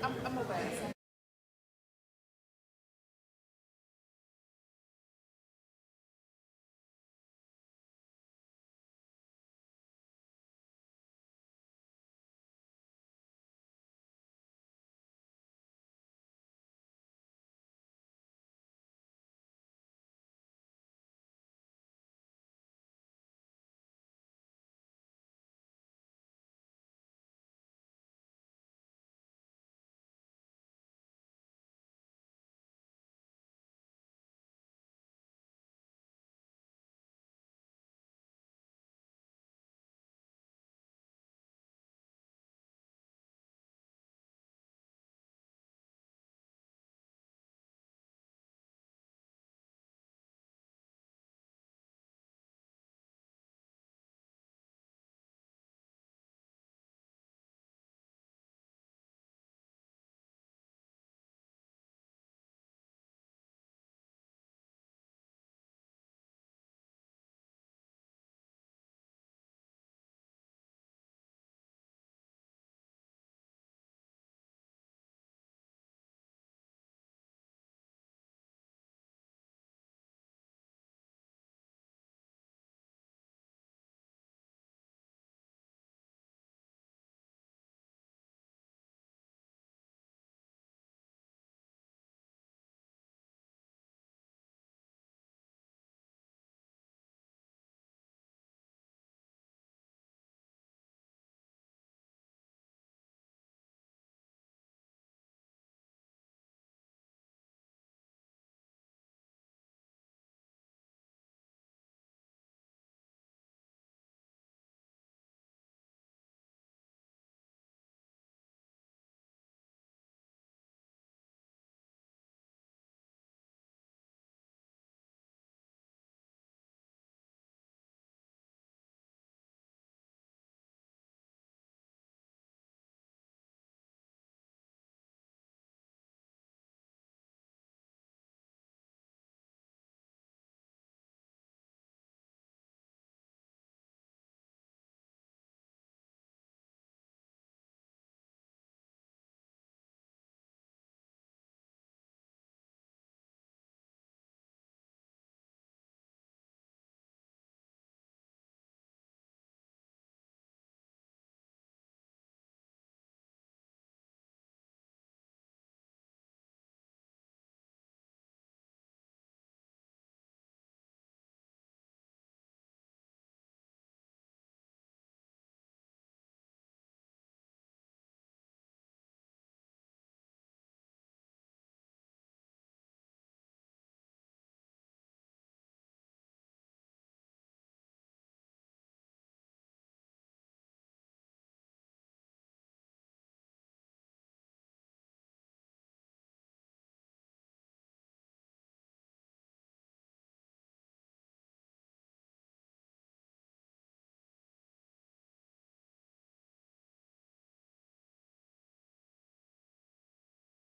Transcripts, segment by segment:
I'm aware.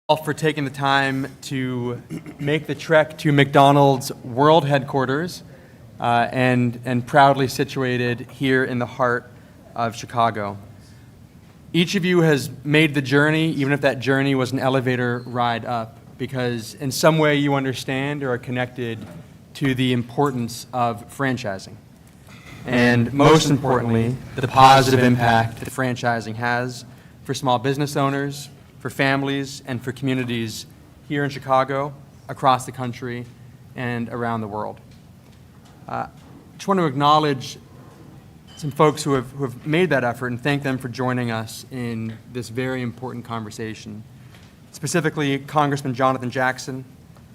All for taking the time to make the trek to McDonald's world headquarters and proudly situated here in the heart of Chicago. Each of you has made the journey, even if that journey was an elevator ride up, because in some way you understand or are connected to the importance of franchising. And most importantly, the positive impact that franchising has for small business owners, for families, and for communities here in Chicago, across the country, and around the world. I just want to acknowledge some folks who have made that effort and thank them for joining us in this very important conversation. Specifically, Congressman Jonathan Jackson,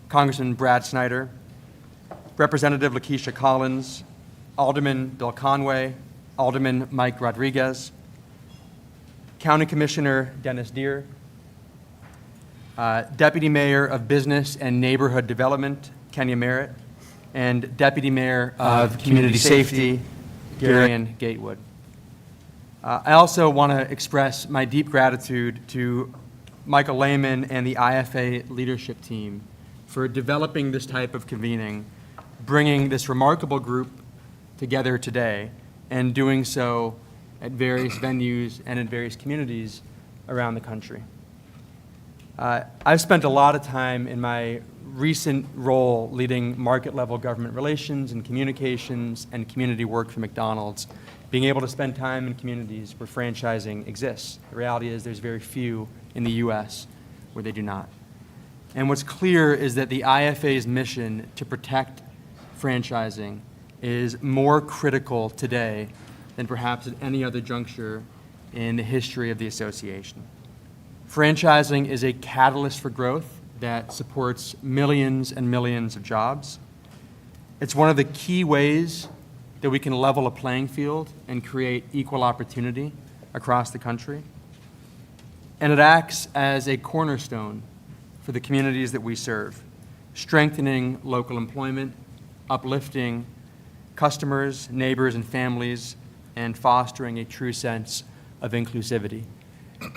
Congressman Brad Snyder, Representative Lakeisha Collins, Alderman Bill Conway, Alderman Mike Rodriguez, County Commissioner Dennis Deere, Deputy Mayor of Business and Neighborhood Development, Kenya Merritt, and Deputy Mayor of Community Safety, Darian Gatewood. I also want to express my deep gratitude to Michael Lehman and the IFA leadership team for developing this type of convening, bringing this remarkable group together today, and doing so at various venues and in various communities around the country. I've spent a lot of time in my recent role leading market-level government relations and communications and community work for McDonald's, being able to spend time in communities where franchising exists. The reality is there's very few in the U.S. where they do not. And what's clear is that the IFA's mission to protect franchising is more critical today than perhaps at any other juncture in the history of the association. Franchising is a catalyst for growth that supports millions and millions of jobs. It's one of the key ways that we can level a playing field and create equal opportunity across the country. And it acts as a cornerstone for the communities that we serve, strengthening local employment, uplifting customers, neighbors, and families, and fostering a true sense of inclusivity.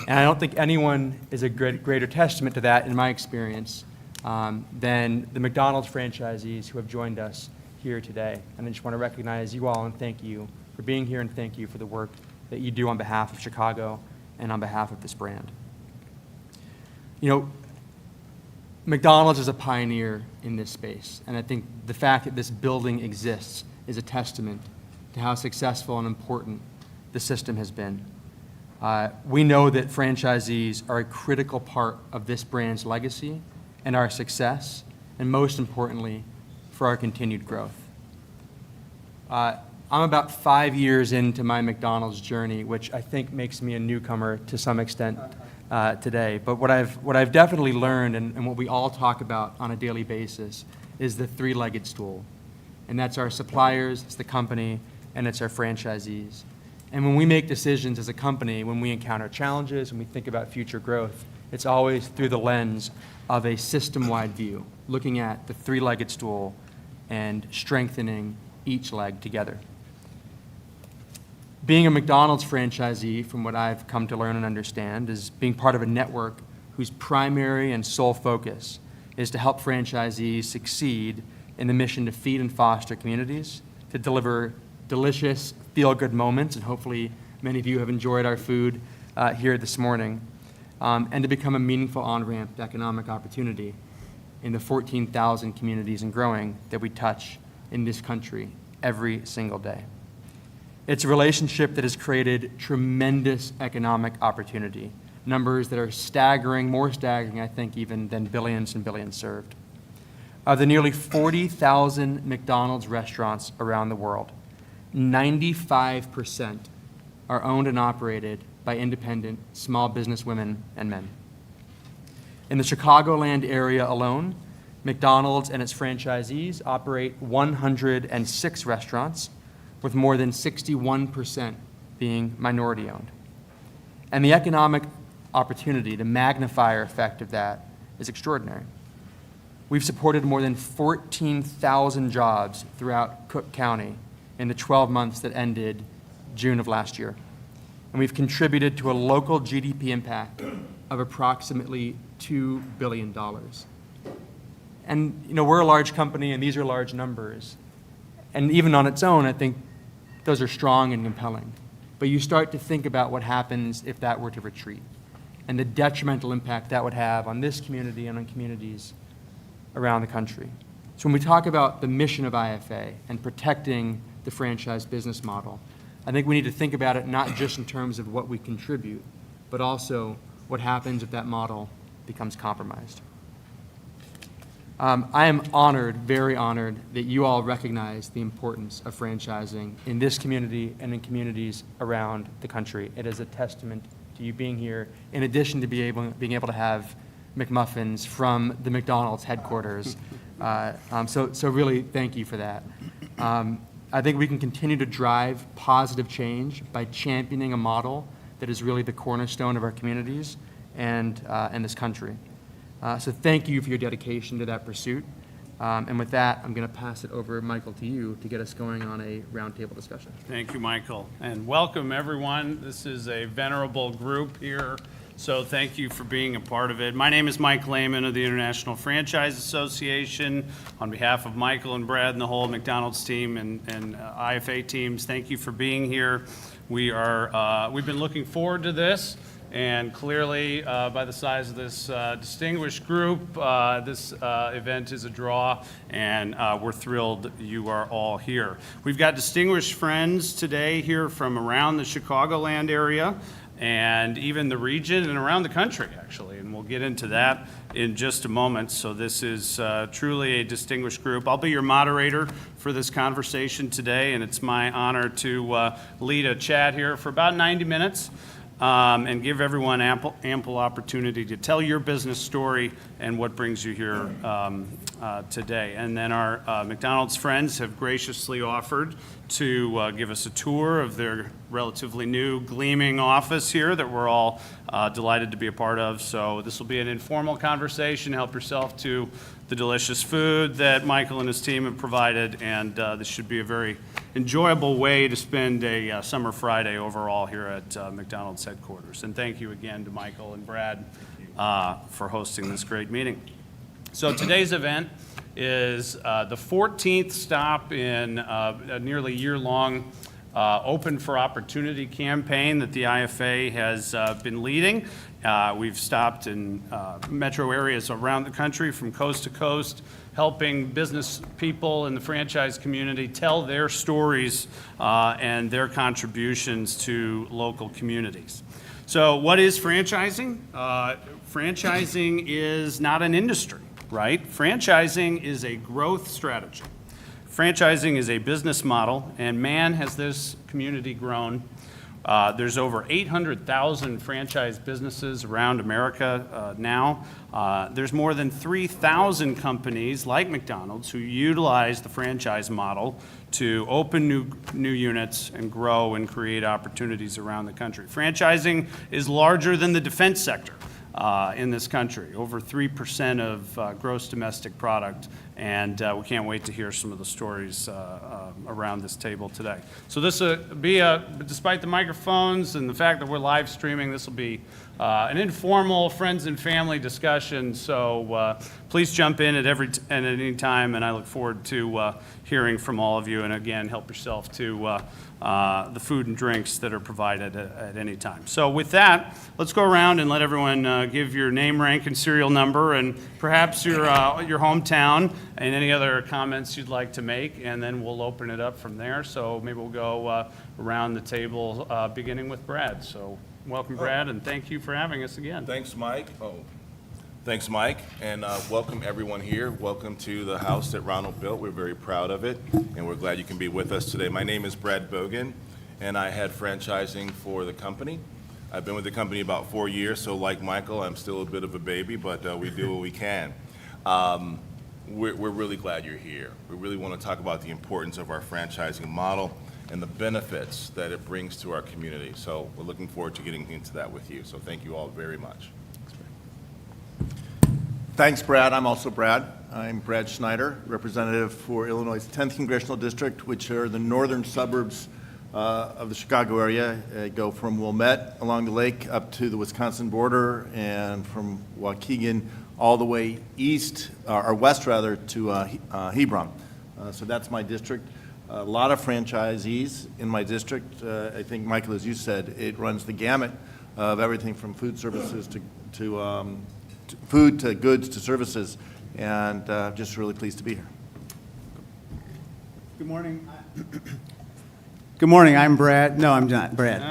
And I don't think anyone is a greater testament to that, in my experience, than the McDonald's franchisees who have joined us here today. And I just want to recognize you all and thank you for being here, and thank you for the work that you do on behalf of Chicago and on behalf of this brand. You know, McDonald's is a pioneer in this space, and I think the fact that this building exists is a testament to how successful and important the system has been. We know that franchisees are a critical part of this brand's legacy and our success, and most importantly, for our continued growth. I'm about 5 years into my McDonald's journey, which I think makes me a newcomer to some extent today. But what I've definitely learned, and what we all talk about on a daily basis, is the three-legged stool. And that's our suppliers, it's the company, and it's our franchisees. And when we make decisions as a company, when we encounter challenges, when we think about future growth, it's always through the lens of a system-wide view, looking at the three-legged stool and strengthening each leg together. Being a McDonald's franchisee, from what I've come to learn and understand, is being part of a network whose primary and sole focus is to help franchisees succeed in the mission to feed and foster communities, to deliver delicious, feel-good moments, and hopefully many of you have enjoyed our food here this morning, and to become a meaningful on-ramp to economic opportunity in the 14,000 communities and growing that we touch in this country every single day. It's a relationship that has created tremendous economic opportunity, numbers that are staggering, more staggering, I think, even than billions and billions served. Of the nearly 40,000 McDonald's restaurants around the world, 95% are owned and operated by independent small business women and men. In the Chicagoland area alone, McDonald's and its franchisees operate 106 restaurants, with more than 61% being minority-owned. And the economic opportunity, the magnifier effect of that, is extraordinary. We've supported more than 14,000 jobs throughout Cook County in the 12 months that ended June of last year. And we've contributed to a local GDP impact of approximately $2 billion. And, you know, we're a large company, and these are large numbers. And even on its own, I think those are strong and compelling. But you start to think about what happens if that were to retreat, and the detrimental impact that would have on this community and on communities around the country. So when we talk about the mission of IFA and protecting the franchise business model, I think we need to think about it not just in terms of what we contribute, but also what happens if that model becomes compromised. I am honored, very honored, that you all recognize the importance of franchising in this community and in communities around the country. It is a testament to you being here, in addition to being able to have McMuffins from the McDonald's headquarters. So really, thank you for that. I think we can continue to drive positive change by championing a model that is really the cornerstone of our communities and this country. So thank you for your dedication to that pursuit. And with that, I'm going to pass it over, Michael, to you to get us going on a roundtable discussion. Thank you, Michael. And welcome, everyone. This is a venerable group here, so thank you for being a part of it. My name is Mike Lehman of the International Franchise Association. On behalf of Michael and Brad and the whole McDonald's team and IFA teams, thank you for being here. We've been looking forward to this. And clearly, by the size of this distinguished group, this event is a draw, and we're thrilled you are all here. We've got distinguished friends today here from around the Chicagoland area, and even the region and around the country, actually, and we'll get into that in just a moment. So this is truly a distinguished group. I'll be your moderator for this conversation today, and it's my honor to lead a chat here for about 90 minutes. And give everyone ample opportunity to tell your business story and what brings you here today. And then our McDonald's friends have graciously offered to give us a tour of their relatively new gleaming office here that we're all delighted to be a part of. So this will be an informal conversation. Help yourself to the delicious food that Michael and his team have provided, and this should be a very enjoyable way to spend a summer Friday overall here at McDonald's headquarters. And thank you again to Michael and Brad for hosting this great meeting. So today's event is the 14th stop in a nearly year-long Open for Opportunity campaign that the IFA has been leading. We've stopped in metro areas around the country from coast to coast, helping business people in the franchise community tell their stories and their contributions to local communities. So what is franchising? Franchising is not an industry, right? Franchising is a growth strategy. Franchising is a business model, and man, has this community grown. There's over 800,000 franchise businesses around America now. There's more than 3,000 companies like McDonald's who utilize the franchise model to open new units and grow and create opportunities around the country. Franchising is larger than the defense sector in this country, over 3% of gross domestic product, and we can't wait to hear some of the stories around this table today. So this will be, despite the microphones and the fact that we're live streaming, this will be an informal friends and family discussion, so please jump in at any time, and I look forward to hearing from all of you, and again, help yourself to the food and drinks that are provided at any time. So with that, let's go around and let everyone give your name, rank, and serial number, and perhaps your hometown, and any other comments you'd like to make, and then we'll open it up from there. So maybe we'll go around the table, beginning with Brad. So welcome, Brad, and thank you for having us again. Thanks, Mike. Thanks, Mike, and welcome everyone here. Welcome to the house that Ronald built. We're very proud of it, and we're glad you can be with us today. My name is Brad Bogan, and I had franchising for the company. I've been with the company about 4 years, so like Michael, I'm still a bit of a baby, but we do what we can. We're really glad you're here. We really want to talk about the importance of our franchising model and the benefits that it brings to our community. So we're looking forward to getting into that with you. So thank you all very much. Thanks, Brad. I'm also Brad. I'm Brad Schneider, representative for Illinois' 10th Congressional District, which are the northern suburbs of the Chicago area. Go from Wilmette along the lake up to the Wisconsin border, and from Waukegan all the way east, or west rather, to Hebron. So that's my district. A lot of franchisees in my district. I think, Michael, as you said, it runs the gamut of everything from food services to food to goods to services, and just really pleased to be here. Good morning. Good morning, I'm Brad. No, I'm not Brad.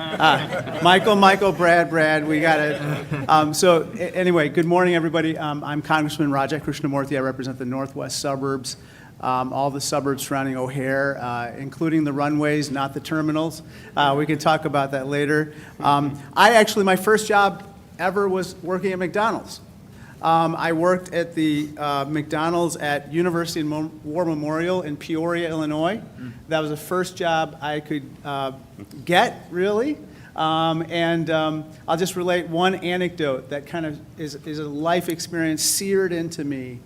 Michael, Brad, we got it. So anyway, good morning, everybody. I'm Congressman Rajat Krishnamurthy. I represent the northwest suburbs, all the suburbs surrounding O'Hare, including the runways, not the terminals. We can talk about that later. My first job ever was working at McDonald's. I worked at the McDonald's at University and War Memorial in Peoria, Illinois. That was the first job I could get, really. I'll just relate one anecdote that kind of is a life experience seared into me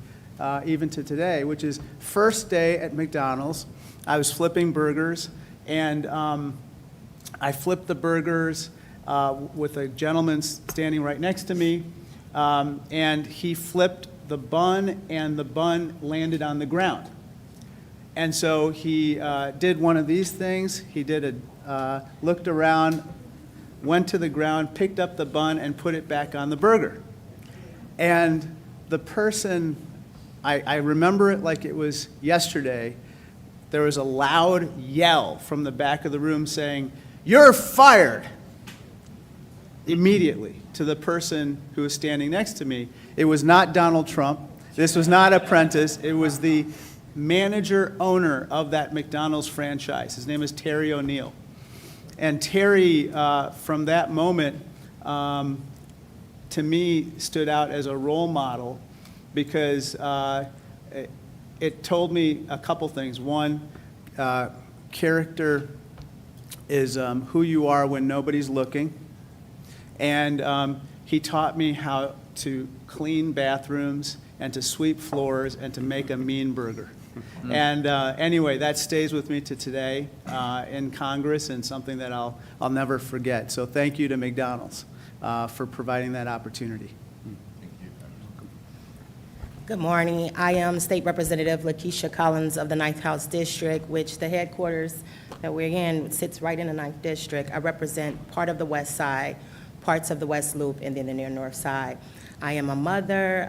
even to today, which is first day at McDonald's. I was flipping burgers, and I flipped the burgers with a gentleman standing right next to me. And he flipped the bun, and the bun landed on the ground. And so he did one of these things. He did looked around went to the ground, picked up the bun, and put it back on the burger. And the person, I remember it like it was yesterday, there was a loud yell from the back of the room saying, "You're fired!" Immediately to the person who was standing next to me. It was not Donald Trump. This was not Apprentice. It was the manager owner of that McDonald's franchise. His name is Terry O'Neill. And Terry, from that moment, to me, stood out as a role model because it told me a couple things. One, character is who you are when nobody's looking. And he taught me how to clean bathrooms and to sweep floors and to make a mean burger. And anyway, that stays with me to today in Congress and something that I'll never forget. So thank you to McDonald's for providing that opportunity. Good morning. I am State Representative Lakeisha Collins of the 9th House District, which the headquarters that we're in sits right in the 9th District. I represent part of the West Side, parts of the West Loop, and then the near North Side. I am a mother,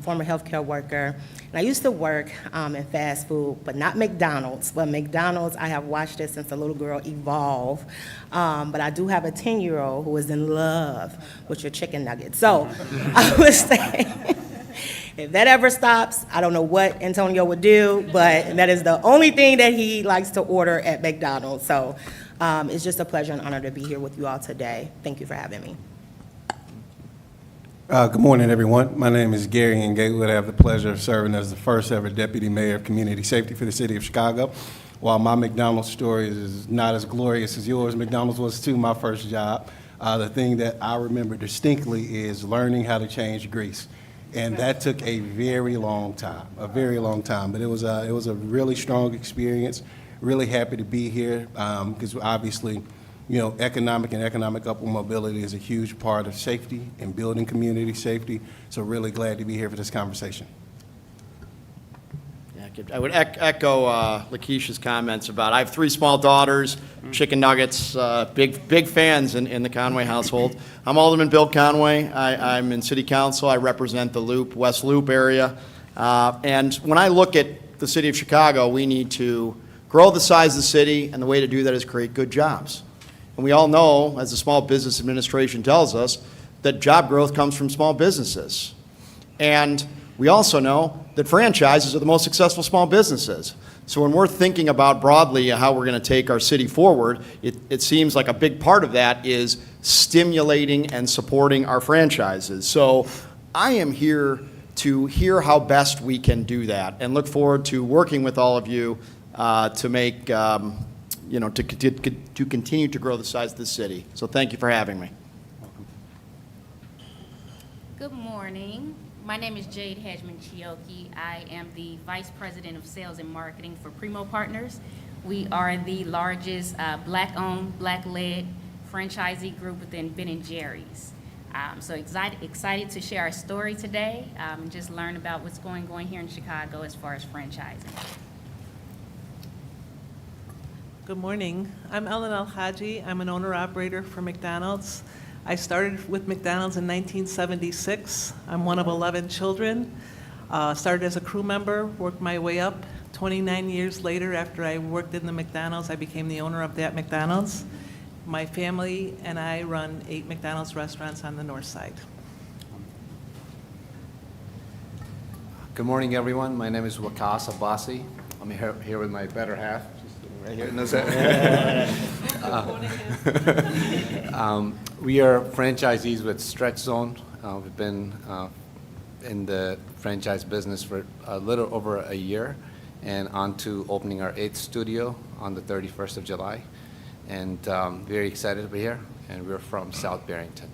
former healthcare worker, and I used to work in fast food, but not McDonald's. But McDonald's, I have watched it since a little girl evolve. But I do have a 10-year-old who is in love with your chicken nuggets. So I would say, if that ever stops, I don't know what Antonio would do, but that is the only thing that he likes to order at McDonald's. So it's just a pleasure and honor to be here with you all today. Thank you for having me. Good morning, everyone. My name is Gary and Gatewood. I have the pleasure of serving as the first ever Deputy Mayor of Community Safety for the City of Chicago. While my McDonald's story is not as glorious as yours, McDonald's was too my first job. The thing that I remember distinctly is learning how to change grease. And that took a very long time, But it was a really strong experience. Really happy to be here because obviously, you know, economic upward mobility is a huge part of safety and building community safety. So really glad to be here for this conversation. Yeah, I would echo Lakeisha's comments about, I have 3 small daughters, chicken nuggets, big fans in the Conway household. I'm Alderman Bill Conway. I'm in City Council. I represent the Loop, West Loop area. And when I look at the City of Chicago, we need to grow the size of the city, and the way to do that is create good jobs. And we all know, as the Small Business Administration tells us, that job growth comes from small businesses. And we also know that franchises are the most successful small businesses. So when we're thinking about broadly how we're going to take our city forward, it seems like a big part of that is stimulating and supporting our franchises. So I am here to hear how best we can do that and look forward to working with all of you to make to continue to grow the size of the city. So thank you for having me. Good morning. My name is Jade Hedgeman-Chioki. I am the Vice President of Sales and Marketing for Primo Partners. We are the largest Black-owned, Black-led franchisee group within Ben & Jerry's. So excited to share our story today and just learn about what's going on here in Chicago as far as franchising. Good morning. I'm Ellen El-Haji. I'm an owner-operator for McDonald's. I started with McDonald's in 1976. I'm one of 11 children. Started as a crew member, worked my way up. 29 years later, after I worked in the McDonald's, I became the owner of that McDonald's. My family and I run 8 McDonald's restaurants on the north side. Good morning, everyone. My name is Wakas Abbasi. I'm here with my better half. Right here. We are franchisees with Stretch Zone. We've been in the franchise business for a little over a year, and on to opening our 8th studio on the 31st of July. And very excited to be here, and we're from South Barrington.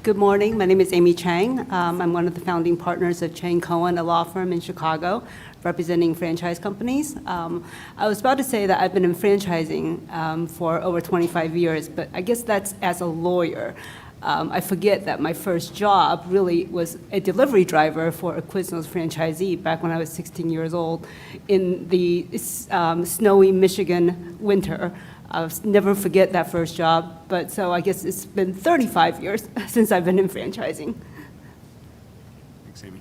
Good morning. My name is Amy Chang. I'm one of the founding partners of Chang Cohen, a law firm in Chicago, representing franchise companies. I was about to say that I've been in franchising for over 25 years, but I guess that's as a lawyer. I forget that my first job really was a delivery driver for a Quiznos franchisee back when I was 16 years old in the snowy Michigan winter. I'll never forget that first job. But so I guess it's been 35 years since I've been in franchising. Thanks, Amy.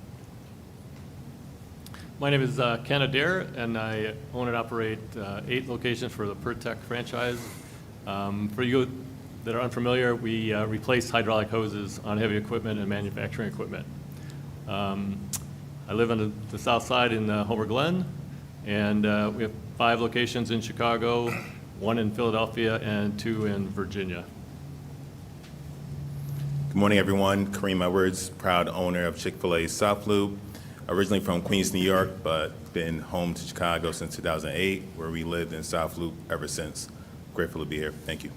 My name is Ken Adair, and I own and operate 8 locations for the PerTech franchise. For you that are unfamiliar, we replace hydraulic hoses on heavy equipment and manufacturing equipment. I live on the south side in Homer Glen, and we have 5 locations in Chicago, 1 in Philadelphia, and 2 in Virginia. Good morning, everyone. Kareem Edwards, proud owner of Chick-fil-A South Loop. Originally from Queens, New York, but been home to Chicago since 2008, where we lived in South Loop ever since. Grateful to be here. Thank you.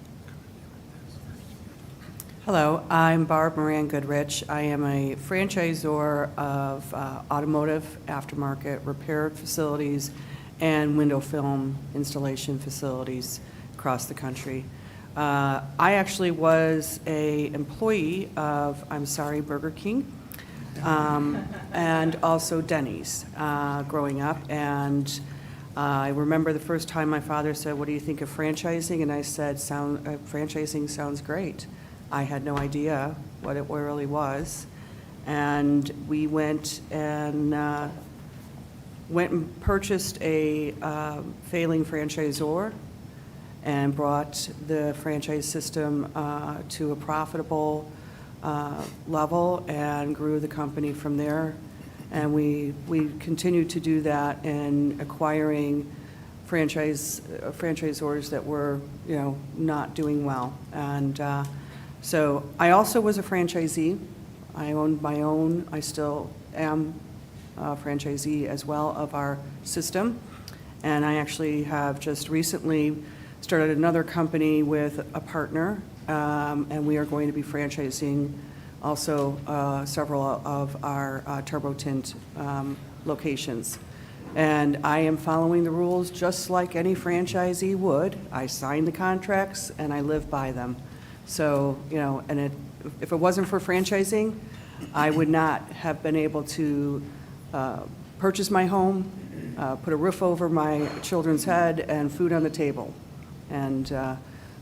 Hello, I'm Barb Moran Goodrich. I am a franchisor of automotive aftermarket repair facilities and window film installation facilities across the country. I actually was an employee of, Burger King, and also Denny's growing up. And I remember the first time my father said, "What do you think of franchising?" And I said, franchising sounds great. I had no idea what it really was. And we went and purchased a failing franchisor and brought the franchise system to a profitable level and grew the company from there. And we continued to do that in acquiring franchisors that were, not doing well. And so I also was a franchisee. I owned my own, I still am a franchisee as well of our system. And I actually have just recently started another company with a partner, and we are going to be franchising also several of our Turbo Tint locations. And I am following the rules just like any franchisee would. I sign the contracts and I live by them. So, if it wasn't for franchising, I would not have been able to purchase my home, put a roof over my children's head, and food on the table. And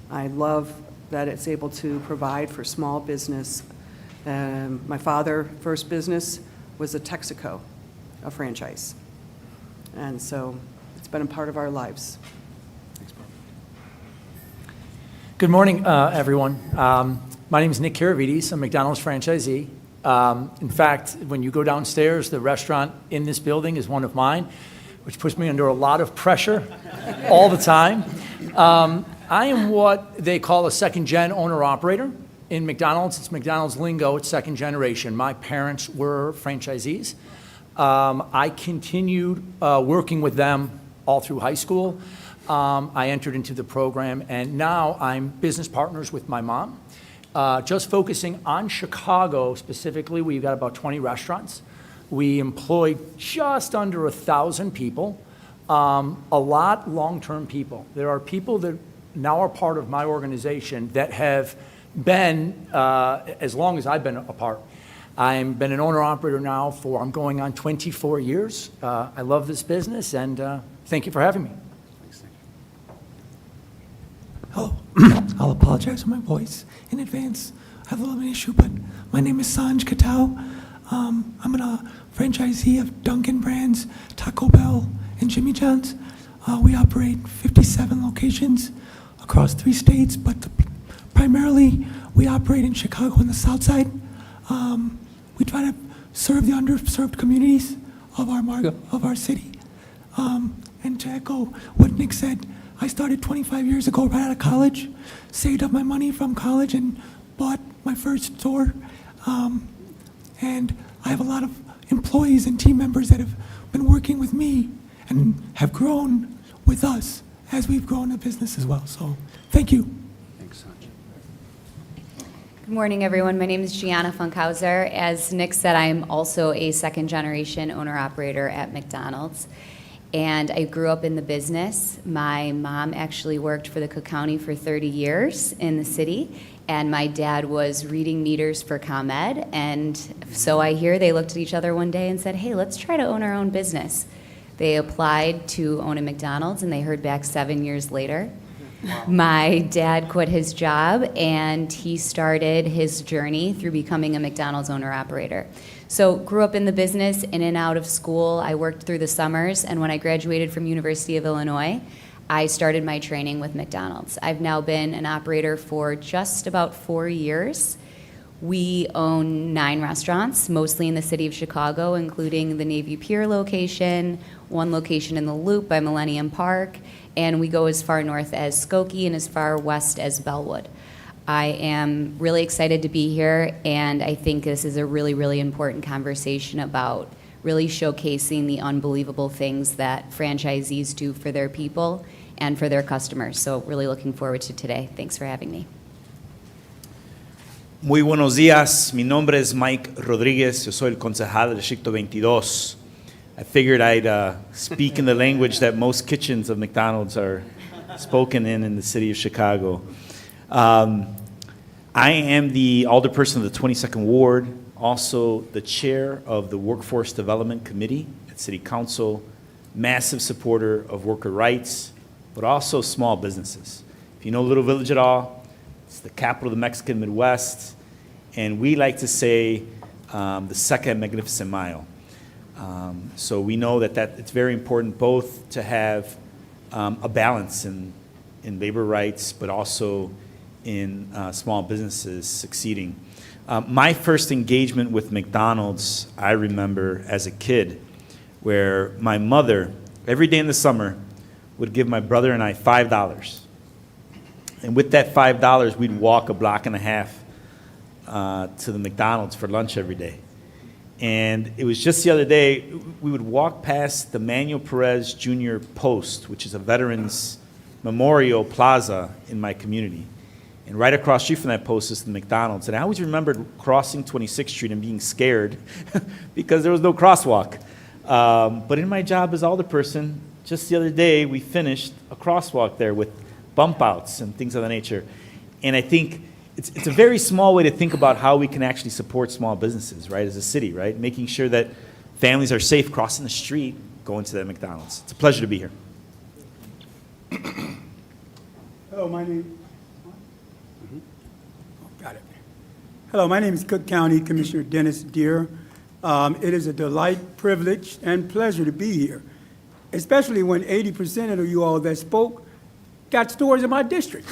I love that it's able to provide for small business. My father's first business was a Texaco, a franchise. And so it's been a part of our lives. Good morning, everyone. My name is Nick Karavides. I'm a McDonald's franchisee. In fact, when you go downstairs, the restaurant in this building is one of mine, which puts me under a lot of pressure all the time. I am what they call a second-gen owner-operator. In McDonald's, it's McDonald's lingo, it's second generation. My parents were franchisees. I continued working with them all through high school. I entered into the program, and now I'm business partners with my mom. Just focusing on Chicago specifically, we've got about 20 restaurants. We employ just under 1,000 people, a lot long-term people. There are people that now are part of my organization that have been as long as I've been a part. I've been an owner-operator now for, I'm going on 24 years. I love this business, and thank you for having me. Hello. I'll apologize for my voice in advance. I have a little bit of an issue, but my name is Sanj Katao. I'm a franchisee of Dunkin' Brands, Taco Bell, and Jimmy John's. We operate 57 locations across 3 states, but primarily we operate in Chicago on the south side. We try to serve the underserved communities of our city. And to echo what Nick said, I started 25 years ago right out of college, saved up my money from college and bought my first store. And I have a lot of employees and team members that have been working with me and have grown with us as we've grown the business as well. So thank you. Thanks, Sanj. Good morning, everyone. My name is Gianna Funkhauser. As Nick said, I am also a second-generation owner-operator at McDonald's. And I grew up in the business. My mom actually worked for the Cook County for 30 years in the city, and my dad was reading meters for ComEd. And so I hear they looked at each other one day and said, "Hey, let's try to own our own business." They applied to own a McDonald's, and they heard back 7 years later. My dad quit his job and he started his journey through becoming a McDonald's owner-operator. So grew up in the business, in and out of school. I worked through the summers, and when I graduated from University of Illinois, I started my training with McDonald's. I've now been an operator for just about 4 years. We own 9 restaurants, mostly in the city of Chicago, including the Navy Pier location, 1 location in the Loop by Millennium Park, and we go as far north as Skokie and as far west as Bellwood. I am really excited to be here, and I think this is a really, really important conversation about really showcasing the unbelievable things that franchisees do for their people and for their customers. So really looking forward to today. Thanks for having me. Muy buenos días, mi nombre es Mike Rodríguez, yo soy el concejal del Distrito 22. I figured I'd speak in the language that most kitchens of McDonald's are spoken in the city of Chicago. I am the alderperson of the 22nd Ward, also the chair of the Workforce Development Committee at City Council, massive supporter of worker rights, but also small businesses. If you know Little Village at all, it's the capital of the Mexican Midwest, and we like to say the second magnificent mile. So we know that it's very important both to have a balance in labor rights, but also in small businesses succeeding. My first engagement with McDonald's, I remember as a kid, where my mother, every day in the summer, would give my brother and I $5. And with that $5, we'd walk a block and a half to the McDonald's for lunch every day. And it was just the other day, we would walk past the Manuel Perez Jr. Post, which is a veterans memorial plaza in my community. And right across the street from that post is the McDonald's. And I always remembered crossing 26th Street and being scared because there was no crosswalk. But in my job as alderperson, just the other day, we finished a crosswalk there with bump outs and things of that nature. And I think it's a very small way to think about how we can actually support small businesses, right, as a city, right? Making sure that families are safe crossing the street, going to that McDonald's. It's a pleasure to be here. Hello, my name. Got it. Hello, my name is Cook County Commissioner Dennis Deere. It is a delight, privilege, and pleasure to be here, especially when 80% of you all that spoke got stores in my district.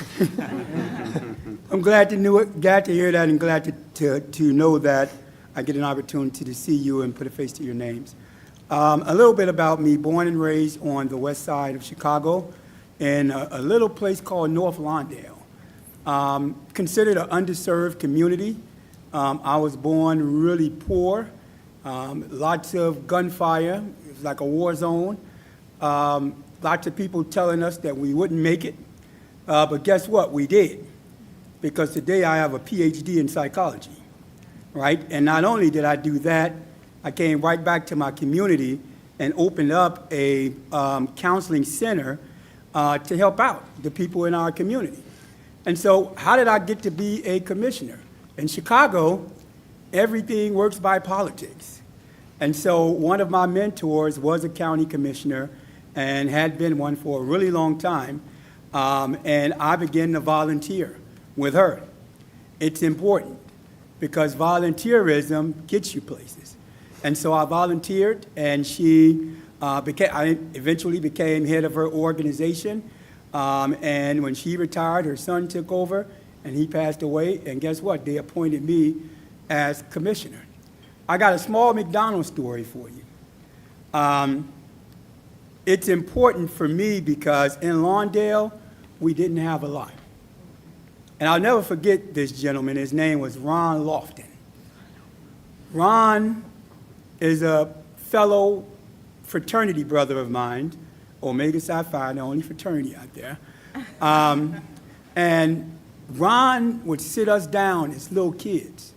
I'm glad to hear that, and glad to know that I get an opportunity to see you and put a face to your names. A little bit about me: born and raised on the west side of Chicago, in a little place called North Lawndale. Considered an underserved community. I was born really poor. Lots of gunfire. It was like a war zone. Lots of people telling us that we wouldn't make it. But guess what? We did. Because today I have a PhD in psychology, right? And not only did I do that, I came right back to my community and opened up a counseling center to help out the people in our community. And so how did I get to be a commissioner? In Chicago, everything works by politics. And so one of my mentors was a county commissioner and had been one for a really long time. And I began to volunteer with her. It's important because volunteerism gets you places. And so I volunteered, and I eventually became head of her organization. And when she retired, her son took over, and he passed away. And guess what? They appointed me as commissioner. I got a small McDonald's story for you. It's important for me because in Lawndale, we didn't have a lot. And I'll never forget this gentleman. His name was Ron Lofton. Ron is a fellow fraternity brother of mine, Omega Psi Phi, the only fraternity out there. And Ron would sit us down as little kids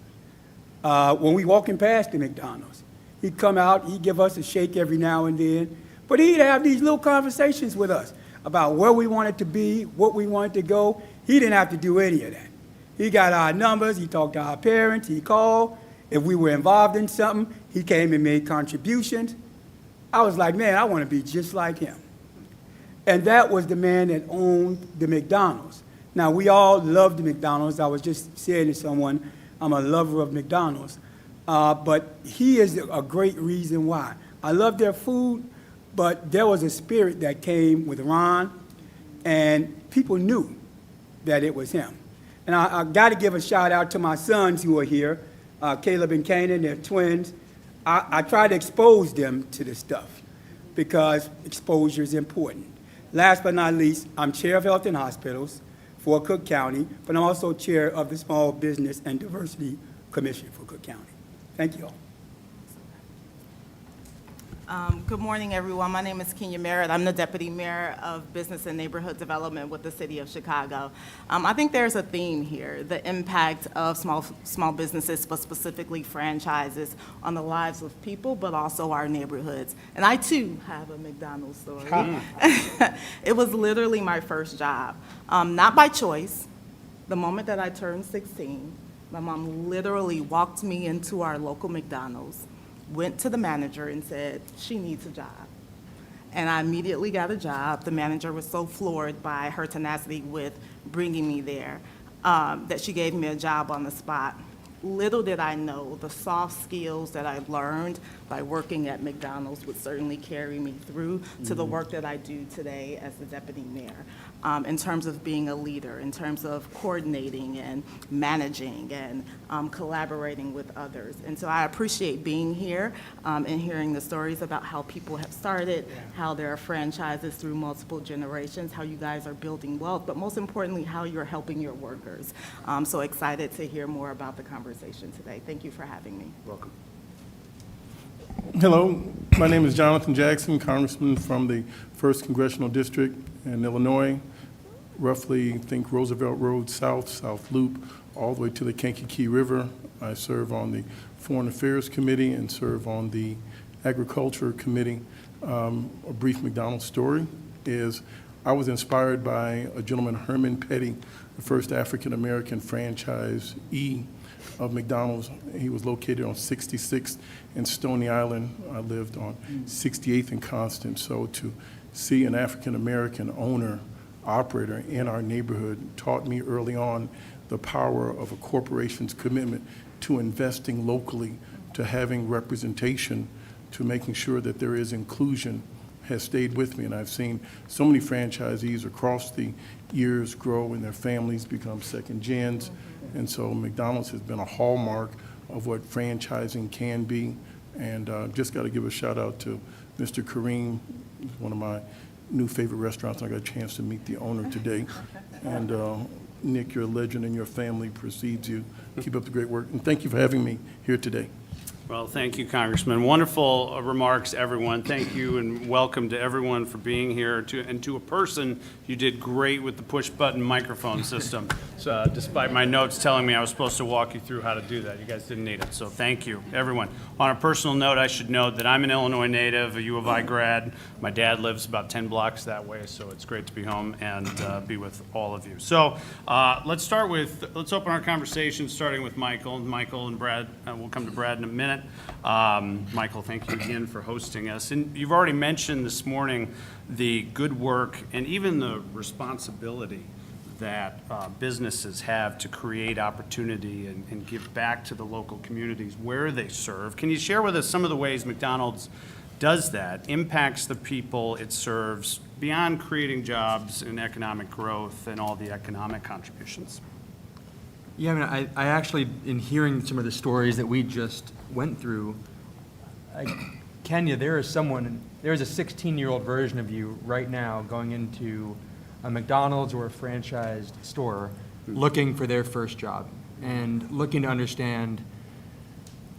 when we walking past the McDonald's. He'd come out, he'd give us a shake every now and then, but he'd have these little conversations with us about where we wanted to be, what we wanted to go. He didn't have to do any of that. He got our numbers, he talked to our parents, he called. If we were involved in something, he came and made contributions. I was like, man, I want to be just like him. And that was the man that owned the McDonald's. Now, we all love the McDonald's. I was just saying to someone, I'm a lover of McDonald's. But he is a great reason why. I love their food, but there was a spirit that came with Ron, and people knew that it was him. And I got to give a shout out to my sons who are here, Caleb and Canaan, they're twins. I try to expose them to this stuff because exposure is important. Last but not least, I'm chair of Health and Hospitals for Cook County, but I'm also chair of the Small Business and Diversity Commission for Cook County. Thank you all. Good morning, everyone. My name is Kenya Merritt. I'm the Deputy Mayor of Business and Neighborhood Development with the City of Chicago. I think there's a theme here, the impact of small businesses, but specifically franchises, on the lives of people, but also our neighborhoods. And I, too, have a McDonald's story. It was literally my first job. Not by choice. The moment that I turned 16, my mom literally walked me into our local McDonald's, went to the manager and said, she needs a job. And I immediately got a job. The manager was so floored by her tenacity with bringing me there that she gave me a job on the spot. Little did I know the soft skills that I learned by working at McDonald's would certainly carry me through to the work that I do today as the deputy mayor, in terms of being a leader, in terms of coordinating and managing and collaborating with others. And so I appreciate being here and hearing the stories about how people have started, how there are franchises through multiple generations, how you guys are building wealth, but most importantly, how you're helping your workers. I'm so excited to hear more about the conversation today. Thank you for having me. Welcome. Hello, my name is Jonathan Jackson, Congressman from the 1st Congressional District in Illinois, roughly, think Roosevelt Road South, South Loop, all the way to the Kankakee River. I serve on the Foreign Affairs Committee and serve on the Agriculture Committee. A brief McDonald's story is I was inspired by a gentleman, Herman Petty, the first African-American franchisee of McDonald's. He was located on 66th and Stony Island. I lived on 68th and Constant. So to see an African-American owner, operator in our neighborhood taught me early on the power of a corporation's commitment to investing locally, to having representation, to making sure that there is inclusion, has stayed with me. And I've seen so many franchisees across the years grow and their families become second gens. And so McDonald's has been a hallmark of what franchising can be. And just got to give a shout out to Mr. Kareem, one of my new favorite restaurants. I got a chance to meet the owner today. And Nick, you're a legend and your family precedes you. Keep up the great work. And thank you for having me here today. Well, thank you, Congressman. Wonderful remarks, everyone. Thank you and welcome to everyone for being here. And to a person, you did great with the push-button microphone system. So, despite my notes telling me I was supposed to walk you through how to do that, you guys didn't need it. So thank you, everyone. On a personal note, I should note that I'm an Illinois native, a U of I grad. My dad lives about 10 blocks that way, so it's great to be home and be with all of you. So let's open our conversation starting with Michael. Michael and Brad, we'll come to Brad in a minute. Michael, thank you again for hosting us. And you've already mentioned this morning the good work and even the responsibility that businesses have to create opportunity and give back to the local communities where they serve. Can you share with us some of the ways McDonald's does that, impacts the people it serves beyond creating jobs and economic growth and all the economic contributions? Yeah, I mean, I actually, in hearing some of the stories that we just went through, Kenya, there is a 16-year-old version of you right now going into a McDonald's or a franchised store looking for their first job and looking to understand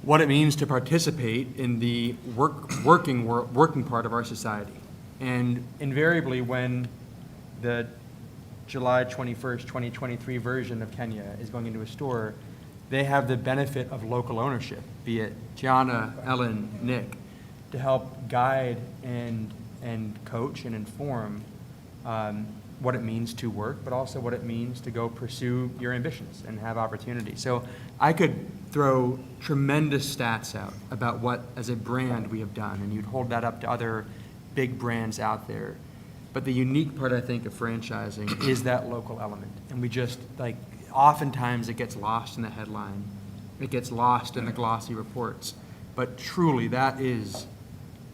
what it means to participate in the working part of our society. And invariably, when the July 21st, 2023 version of Kenya is going into a store, they have the benefit of local ownership, be it Gianna, Ellen, Nick, to help guide and coach and inform what it means to work, but also what it means to go pursue your ambitions and have opportunity. So I could throw tremendous stats out about what, as a brand, we have done, and you'd hold that up to other big brands out there. But the unique part, I think, of franchising is that local element. And we just, like, oftentimes it gets lost in the headline. It gets lost in the glossy reports. But truly, that is,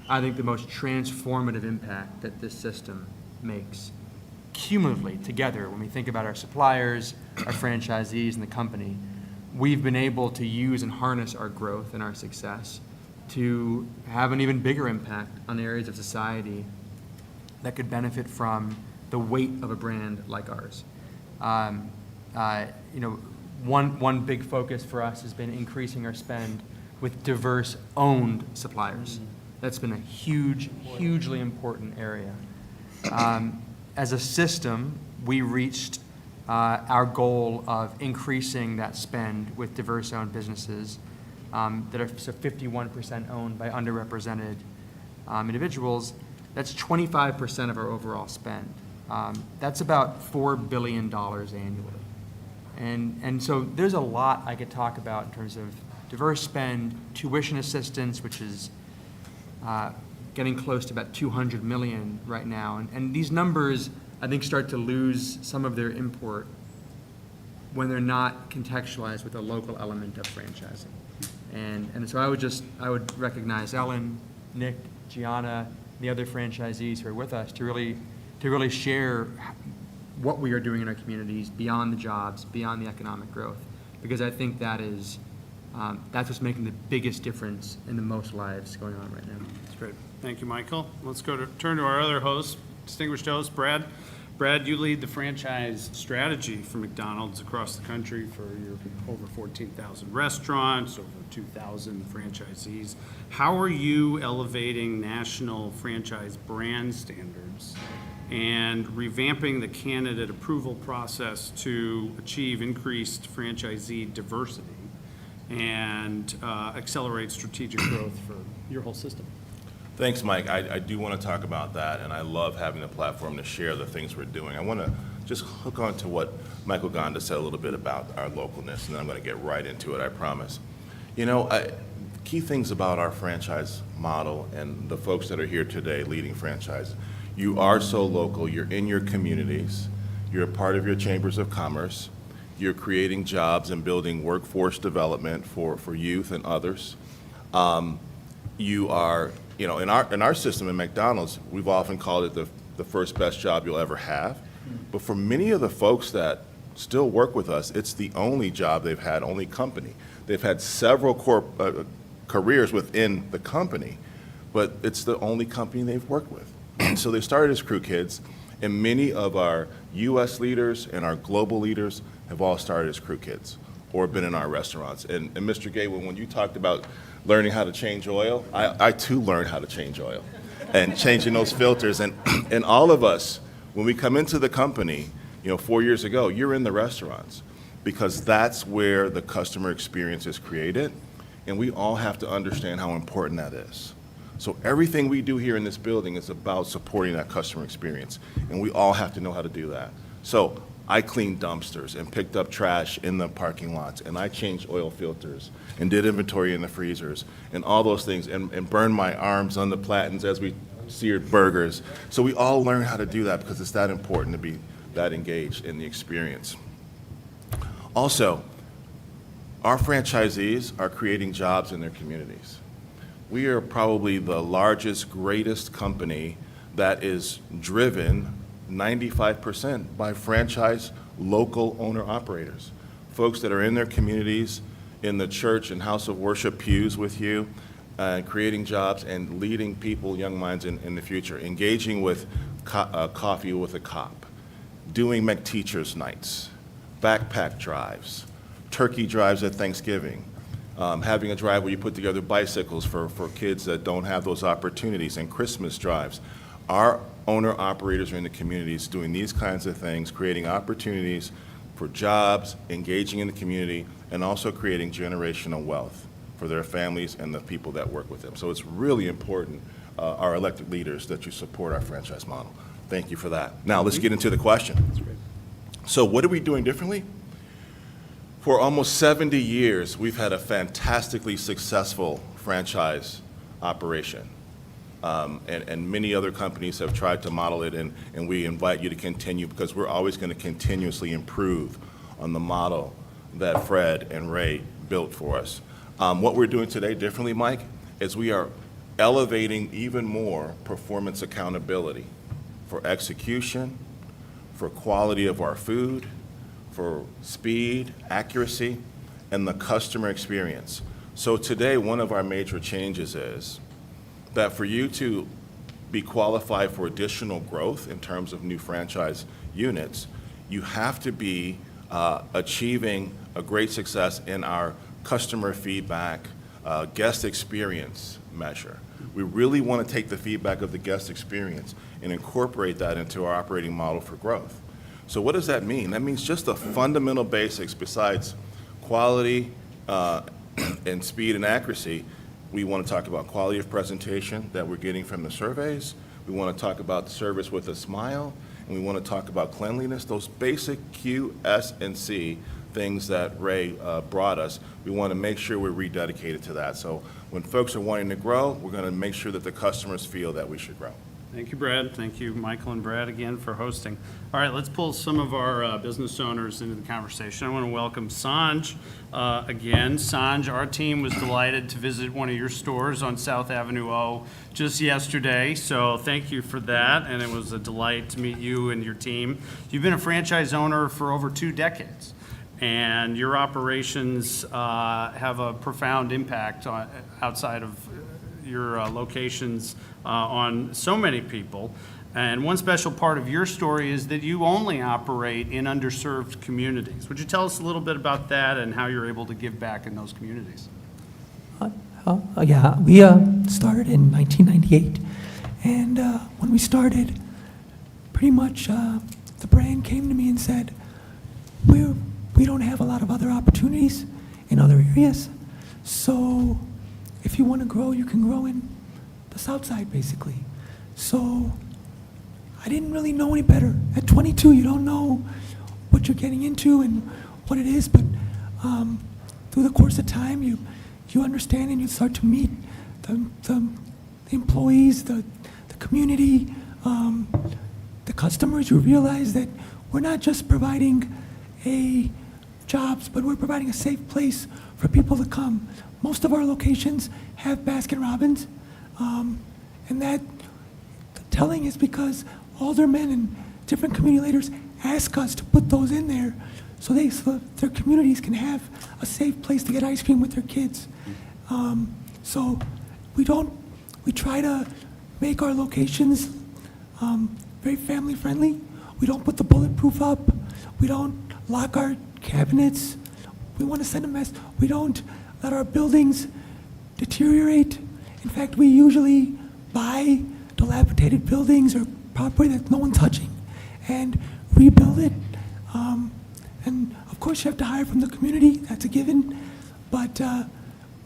I think, the most transformative impact that this system makes. Cumulatively, together, when we think about our suppliers, our franchisees, and the company, we've been able to use and harness our growth and our success to have an even bigger impact on areas of society that could benefit from the weight of a brand like ours. You know, one big focus for us has been increasing our spend with diverse owned suppliers. That's been a hugely important area. As a system, we reached our goal of increasing that spend with diverse owned businesses that are 51% owned by underrepresented individuals. That's 25% of our overall spend. That's about $4 billion annually. And so there's a lot I could talk about in terms of diverse spend, tuition assistance, which is getting close to about $200 million right now. And these numbers, I think, start to lose some of their import when they're not contextualized with a local element of franchising. And so I would recognize Ellen, Nick, Gianna, the other franchisees who are with us to really share what we are doing in our communities beyond the jobs, beyond the economic growth, because I think that is that's what's making the biggest difference in the most lives going on right now. That's great. Thank you, Michael. Let's turn to our other host, distinguished host, Brad. Brad, you lead the franchise strategy for McDonald's across the country for your over 14,000 restaurants, over 2,000 franchisees. How are you elevating national franchise brand standards and revamping the candidate approval process to achieve increased franchisee diversity and accelerate strategic growth for your whole system? Thanks, Mike. I do want to talk about that, and I love having a platform to share the things we're doing. I want to just hook on to what Michael Gonda said a little bit about our localness, and then I'm going to get right into it, I promise. You know, key things about our franchise model and the folks that are here today leading franchise, you are so local, you're in your communities, you're a part of your chambers of commerce, you're creating jobs and building workforce development for youth and others. You are, you know, in our system in McDonald's, we've often called it the first best job you'll ever have. But for many of the folks that still work with us, it's the only job they've had, only company. They've had several careers within the company, but it's the only company they've worked with. And so they started as crew kids, and many of our U.S. leaders and our global leaders have all started as crew kids or been in our restaurants. And Mr. Gatewood, when you talked about learning how to change oil, I too learned how to change oil and changing those filters. And all of us, when we come into the company, you know, 4 years ago, you're in the restaurants because that's where the customer experience is created. And we all have to understand how important that is. So everything we do here in this building is about supporting that customer experience. And we all have to know how to do that. So I cleaned dumpsters and picked up trash in the parking lots, and I changed oil filters and did inventory in the freezers and all those things, and burned my arms on the platens as we seared burgers. So we all learn how to do that because it's that important to be that engaged in the experience. Also, our franchisees are creating jobs in their communities. We are probably the largest, greatest company that is driven 95% by franchise local owner-operators, folks that are in their communities, in the church and house of worship pews with you, creating jobs and leading people, young minds in the future, engaging with Coffee with a Cop, doing McTeachers nights, backpack drives, turkey drives at Thanksgiving, having a drive where you put together bicycles for kids that don't have those opportunities, and Christmas drives. Our owner-operators are in the communities doing these kinds of things, creating opportunities for jobs, engaging in the community, and also creating generational wealth for their families and the people that work with them. So it's really important, our elected leaders, that you support our franchise model. Thank you for that. Now, let's get into the question. So what are we doing differently? For almost 70 years, we've had a fantastically successful franchise operation. And many other companies have tried to model it, and we invite you to continue, because we're always going to continuously improve on the model that Fred and Ray built for us. What we're doing today differently, Mike, is we are elevating even more performance accountability for execution, for quality of our food, for speed, accuracy, and the customer experience. So today, one of our major changes is that for you to be qualified for additional growth in terms of new franchise units, you have to be achieving a great success in our customer feedback, guest experience measure. We really want to take the feedback of the guest experience and incorporate that into our operating model for growth. So what does that mean? That means just the fundamental basics besides quality and speed and accuracy. We want to talk about quality of presentation that we're getting from the surveys. We want to talk about service with a smile, and we want to talk about cleanliness. Those basic Q, S, and C things that Ray brought us, we want to make sure we're rededicated to that. So when folks are wanting to grow, we're going to make sure that the customers feel that we should grow. Thank you, Brad. Thank you, Michael and Brad, again for hosting. All right, let's pull some of our business owners into the conversation. I want to welcome Sanj again. Sanj, our team was delighted to visit one of your stores on South Avenue O just yesterday, so thank you for that, and it was a delight to meet you and your team. You've been a franchise owner for over 2 decades, and your operations have a profound impact outside of your locations on so many people. And one special part of your story is that you only operate in underserved communities. Would you tell us a little bit about that and how you're able to give back in those communities? Yeah, we started in 1998, and when we started, pretty much the brand came to me and said, we don't have a lot of other opportunities in other areas, so if you want to grow, you can grow in the South Side, basically. So I didn't really know any better. At 22, you don't know what you're getting into and what it is, but through the course of time, you understand and you start to meet the employees, the community, the customers. You realize that we're not just providing jobs, but we're providing a safe place for people to come. Most of our locations have Baskin-Robbins, and that telling is because aldermen and different community leaders ask us to put those in there so their communities can have a safe place to get ice cream with their kids. So we try to make our locations very family friendly. We don't put the bulletproof up. We don't lock our cabinets. We want to send a message. We don't let our buildings deteriorate. In fact, we usually buy dilapidated buildings or property that no one's touching and rebuild it. And of course, you have to hire from the community. That's a given. But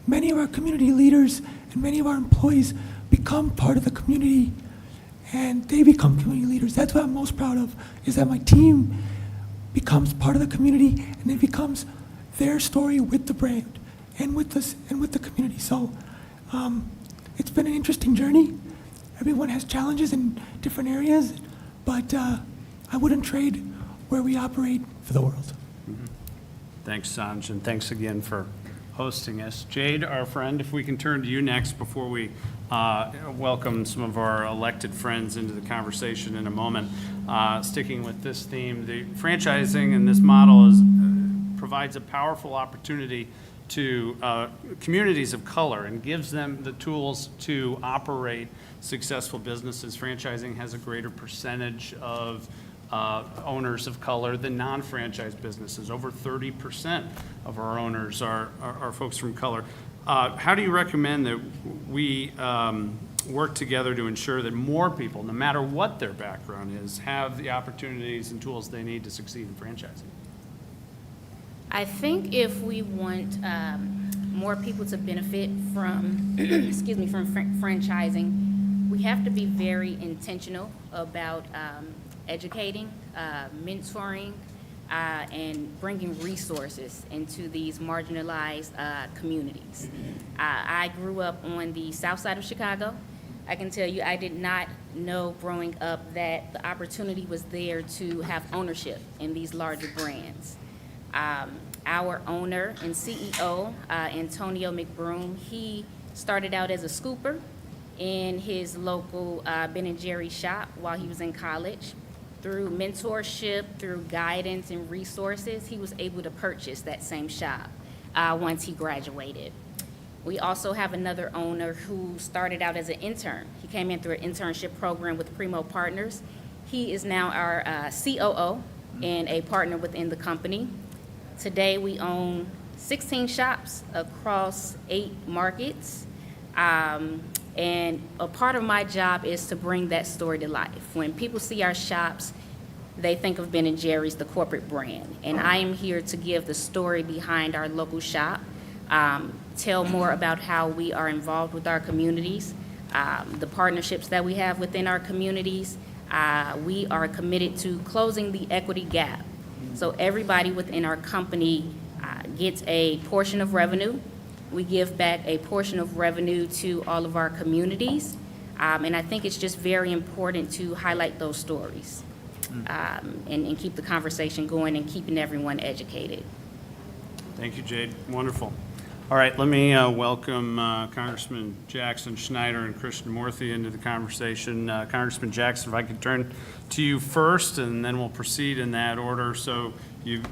many of our community leaders and many of our employees become part of the community, and they become community leaders. That's what I'm most proud of, is that my team becomes part of the community, and it becomes their story with the brand and with us and with the community. So it's been an interesting journey. Everyone has challenges in different areas, but I wouldn't trade where we operate for the world. Mm-hmm. Thanks, Sanj, and thanks again for hosting us. Jade, our friend, if we can turn to you next before we welcome some of our elected friends into the conversation in a moment. Sticking with this theme, the franchising and this model provides a powerful opportunity to communities of color and gives them the tools to operate successful businesses. Franchising has a greater percentage of owners of color than non-franchise businesses. Over 30% of our owners are folks from color. How do you recommend that we work together to ensure that more people, no matter what their background is, have the opportunities and tools they need to succeed in franchising? I think if we want more people to benefit from, from franchising, we have to be very intentional about educating, mentoring, and bringing resources into these marginalized communities. I grew up on the south side of Chicago. I can tell you I did not know growing up that the opportunity was there to have ownership in these larger brands. Our owner and CEO, Antonio McBroom, he started out as a scooper in his local Ben & Jerry's shop while he was in college. Through mentorship, through guidance and resources, he was able to purchase that same shop once he graduated. We also have another owner who started out as an intern. He came in through an internship program with Primo Partners. He is now our COO and a partner within the company. Today, we own 16 shops across 8 markets. And a part of my job is to bring that story to life. When people see our shops, they think of Ben & Jerry's, the corporate brand. And I am here to give the story behind our local shop, tell more about how we are involved with our communities, the partnerships that we have within our communities. We are committed to closing the equity gap. So everybody within our company gets a portion of revenue. We give back a portion of revenue to all of our communities. And I think it's just very important to highlight those stories and keep the conversation going and keeping everyone educated. Thank you, Jade. Wonderful. All right, let me welcome Congressman Jackson Schneider and Krishnamurthy into the conversation. Congressman Jackson, if I could turn to you first, and then we'll proceed in that order. So you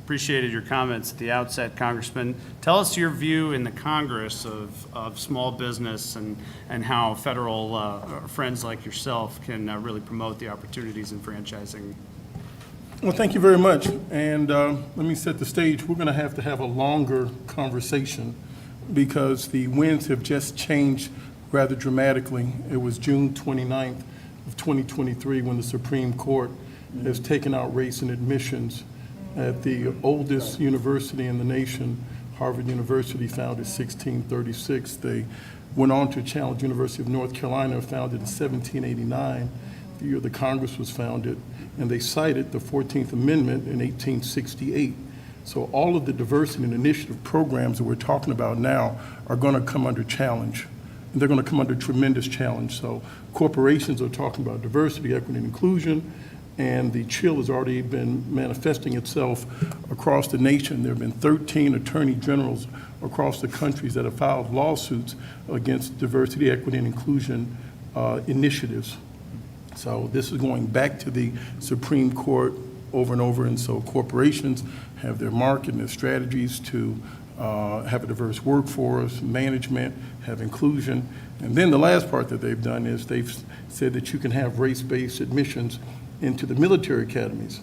appreciated your comments at the outset, Congressman. Tell us your view in the Congress of small business and how federal friends like yourself can really promote the opportunities in franchising. Well, thank you very much. And let me set the stage. We're going to have a longer conversation because the winds have just changed rather dramatically. It was June 29th of 2023 when the Supreme Court has taken out race and admissions at the oldest university in the nation, Harvard University, founded in 1636. They went on to challenge University of North Carolina, founded in 1789, the year the Congress was founded, and they cited the 14th Amendment in 1868. So all of the diversity and initiative programs that we're talking about now are going to come under challenge. And they're going to come under tremendous challenge. So corporations are talking about diversity, equity, and inclusion, and the chill has already been manifesting itself across the nation. There have been 13 attorney generals across the countries that have filed lawsuits against diversity, equity, and inclusion initiatives. So this is going back to the Supreme Court over and over, and so corporations have their market and their strategies to have a diverse workforce, management, have inclusion. And then the last part that they've done is they've said that you can have race-based admissions into the military academies.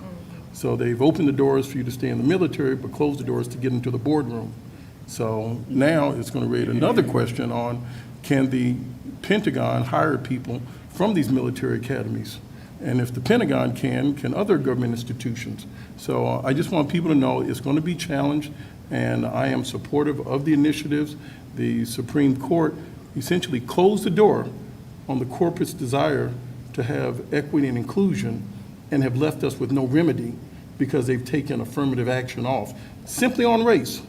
So they've opened the doors for you to stay in the military, but closed the doors to get into the boardroom. So now it's going to raise another question on, can the Pentagon hire people from these military academies? And if the Pentagon can other government institutions? So I just want people to know it's going to be challenged, and I am supportive of the initiatives. The Supreme Court essentially closed the door on the corporate's desire to have equity and inclusion and have left us with no remedy because they've taken affirmative action off, simply on race.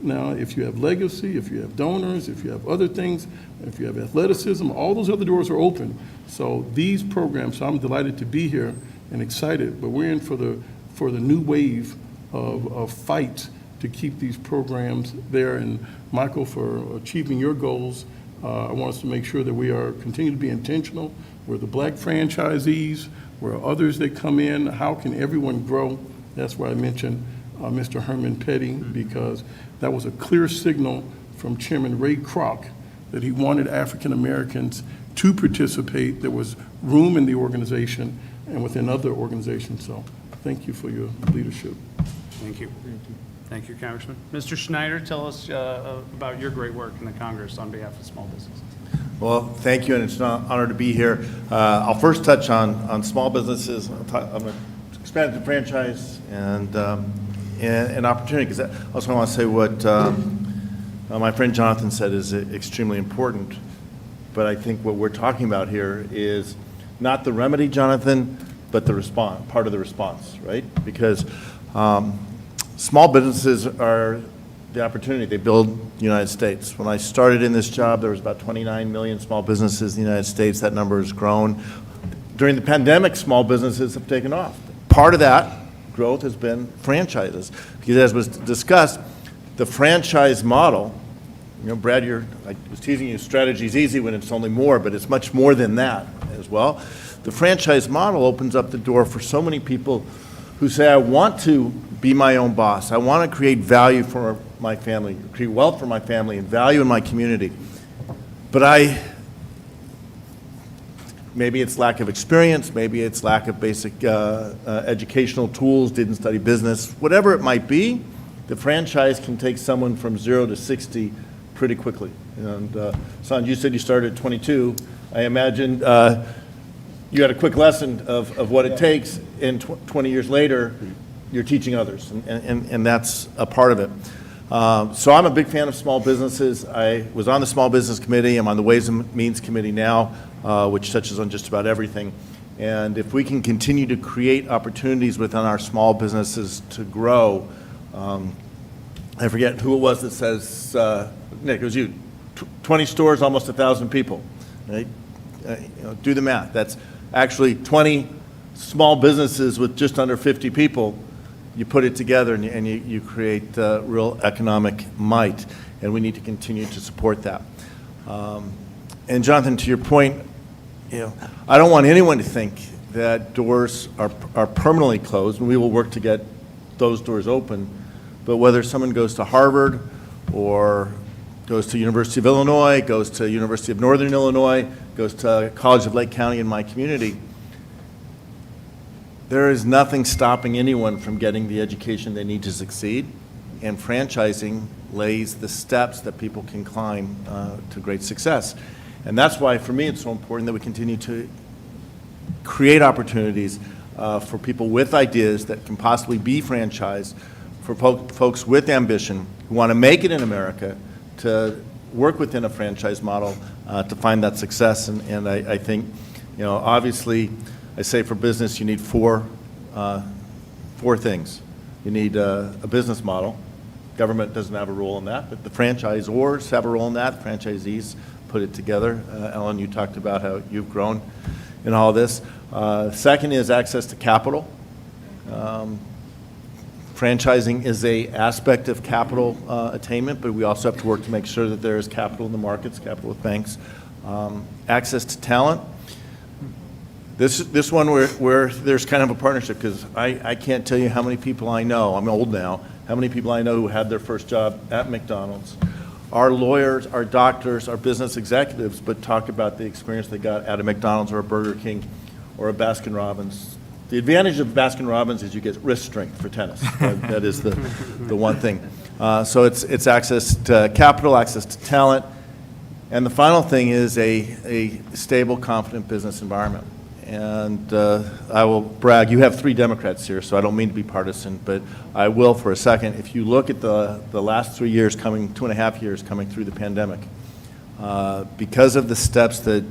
Now, if you have legacy, if you have donors, if you have other things, if you have athleticism, all those other doors are open. So these programs, so I'm delighted to be here and excited, but we're in for the new wave of fight to keep these programs there. And Michael, for achieving your goals, I want us to make sure that we are continue to be intentional. We're the black franchisees, we're others that come in. How can everyone grow? That's why I mentioned Mr. Herman Petty, because that was a clear signal from Chairman Ray Kroc that he wanted African Americans to participate. There was room in the organization and within other organizations. So thank you for your leadership. Thank you. Thank you, Congressman. Mr. Schneider, tell us about your great work in the Congress on behalf of small businesses. Well, thank you, and it's an honor to be here. I'll first touch on small businesses. I'm going to expand it to franchise and opportunity, because I also want to say what my friend Jonathan said is extremely important. But I think what we're talking about here is not the remedy, Jonathan, but the response, part of the response, right? Because small businesses are the opportunity. They build the United States. When I started in this job, there was about 29 million small businesses in the United States. That number has grown. During the pandemic, small businesses have taken off. Part of that growth has been franchises. Because as was discussed, the franchise model, you know, Brad, I was teasing you, strategy's easy when it's only more, but it's much more than that as well. The franchise model opens up the door for so many people who say, I want to be my own boss. I want to create value for my family, create wealth for my family and value in my community. But maybe it's lack of experience, maybe it's lack of basic educational tools, didn't study business, whatever it might be, the franchise can take someone from 0 to 60 pretty quickly. And Sanj, you said you started at 22. I imagine you had a quick lesson of what it takes, and 20 years later, you're teaching others, and that's a part of it. So I'm a big fan of small businesses. I was on the Small Business Committee. I'm on the Ways and Means Committee now, which touches on just about everything. And if we can continue to create opportunities within our small businesses to grow, I forget who it was that says, Nick, it was you, 20 stores, almost 1,000 people, right? Do the math. That's actually 20 small businesses with just under 50 people. You put it together and you create real economic might, and we need to continue to support that. And Jonathan, to your point, I don't want anyone to think that doors are permanently closed, and we will work to get those doors open. But whether someone goes to Harvard or goes to University of Illinois, goes to University of Northern Illinois, goes to College of Lake County in my community, there is nothing stopping anyone from getting the education they need to succeed, and franchising lays the steps that people can climb to great success. And that's why, for me, it's so important that we continue to create opportunities for people with ideas that can possibly be franchised, for folks with ambition who want to make it in America, to work within a franchise model to find that success. And I think, obviously, I say for business, you need four things. You need a business model. Government doesn't have a role in that, but the franchisors have a role in that. The franchisees put it together. Ellen, you talked about how you've grown in all this. Second is access to capital. Franchising is an aspect of capital attainment, but we also have to work to make sure that there is capital in the markets, capital with banks. Access to talent. This one where there's kind of a partnership, because I can't tell you how many people I know, I'm old now, how many people I know who had their first job at McDonald's. Our lawyers, our doctors, our business executives, but talk about the experience they got at a McDonald's or a Burger King or a Baskin-Robbins. The advantage of Baskin-Robbins is you get wrist strength for tennis. That is the one thing. So it's access to capital, access to talent, and the final thing is a stable, confident business environment. And I will brag, you have 3 Democrats here, so I don't mean to be partisan, but I will for a second. If you look at the last 3 years coming, 2.5 years coming through the pandemic, because of the steps that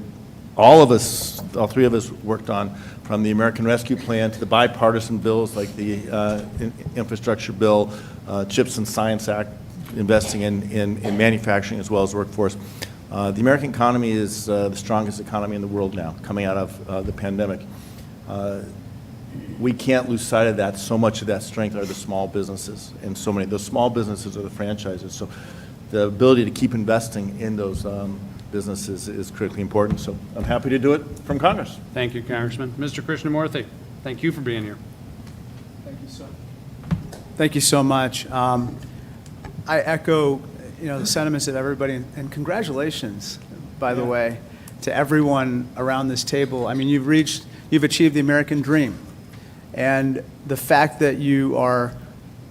all 3 of us worked on, from the American Rescue Plan to the bipartisan bills like the infrastructure bill, CHIPS and Science Act, investing in manufacturing as well as workforce. The American economy is the strongest economy in the world now, coming out of the pandemic. We can't lose sight of that. So much of that strength are the small businesses, and so many of those small businesses are the franchises. So the ability to keep investing in those businesses is critically important. So I'm happy to do it from Congress. Thank you, Congressman. Mr. Krishnamurthy, thank you for being here. Thank you so much. I echo, the sentiments of everybody, and congratulations, by the way, to everyone around this table. I mean, you've achieved the American dream, and the fact that you are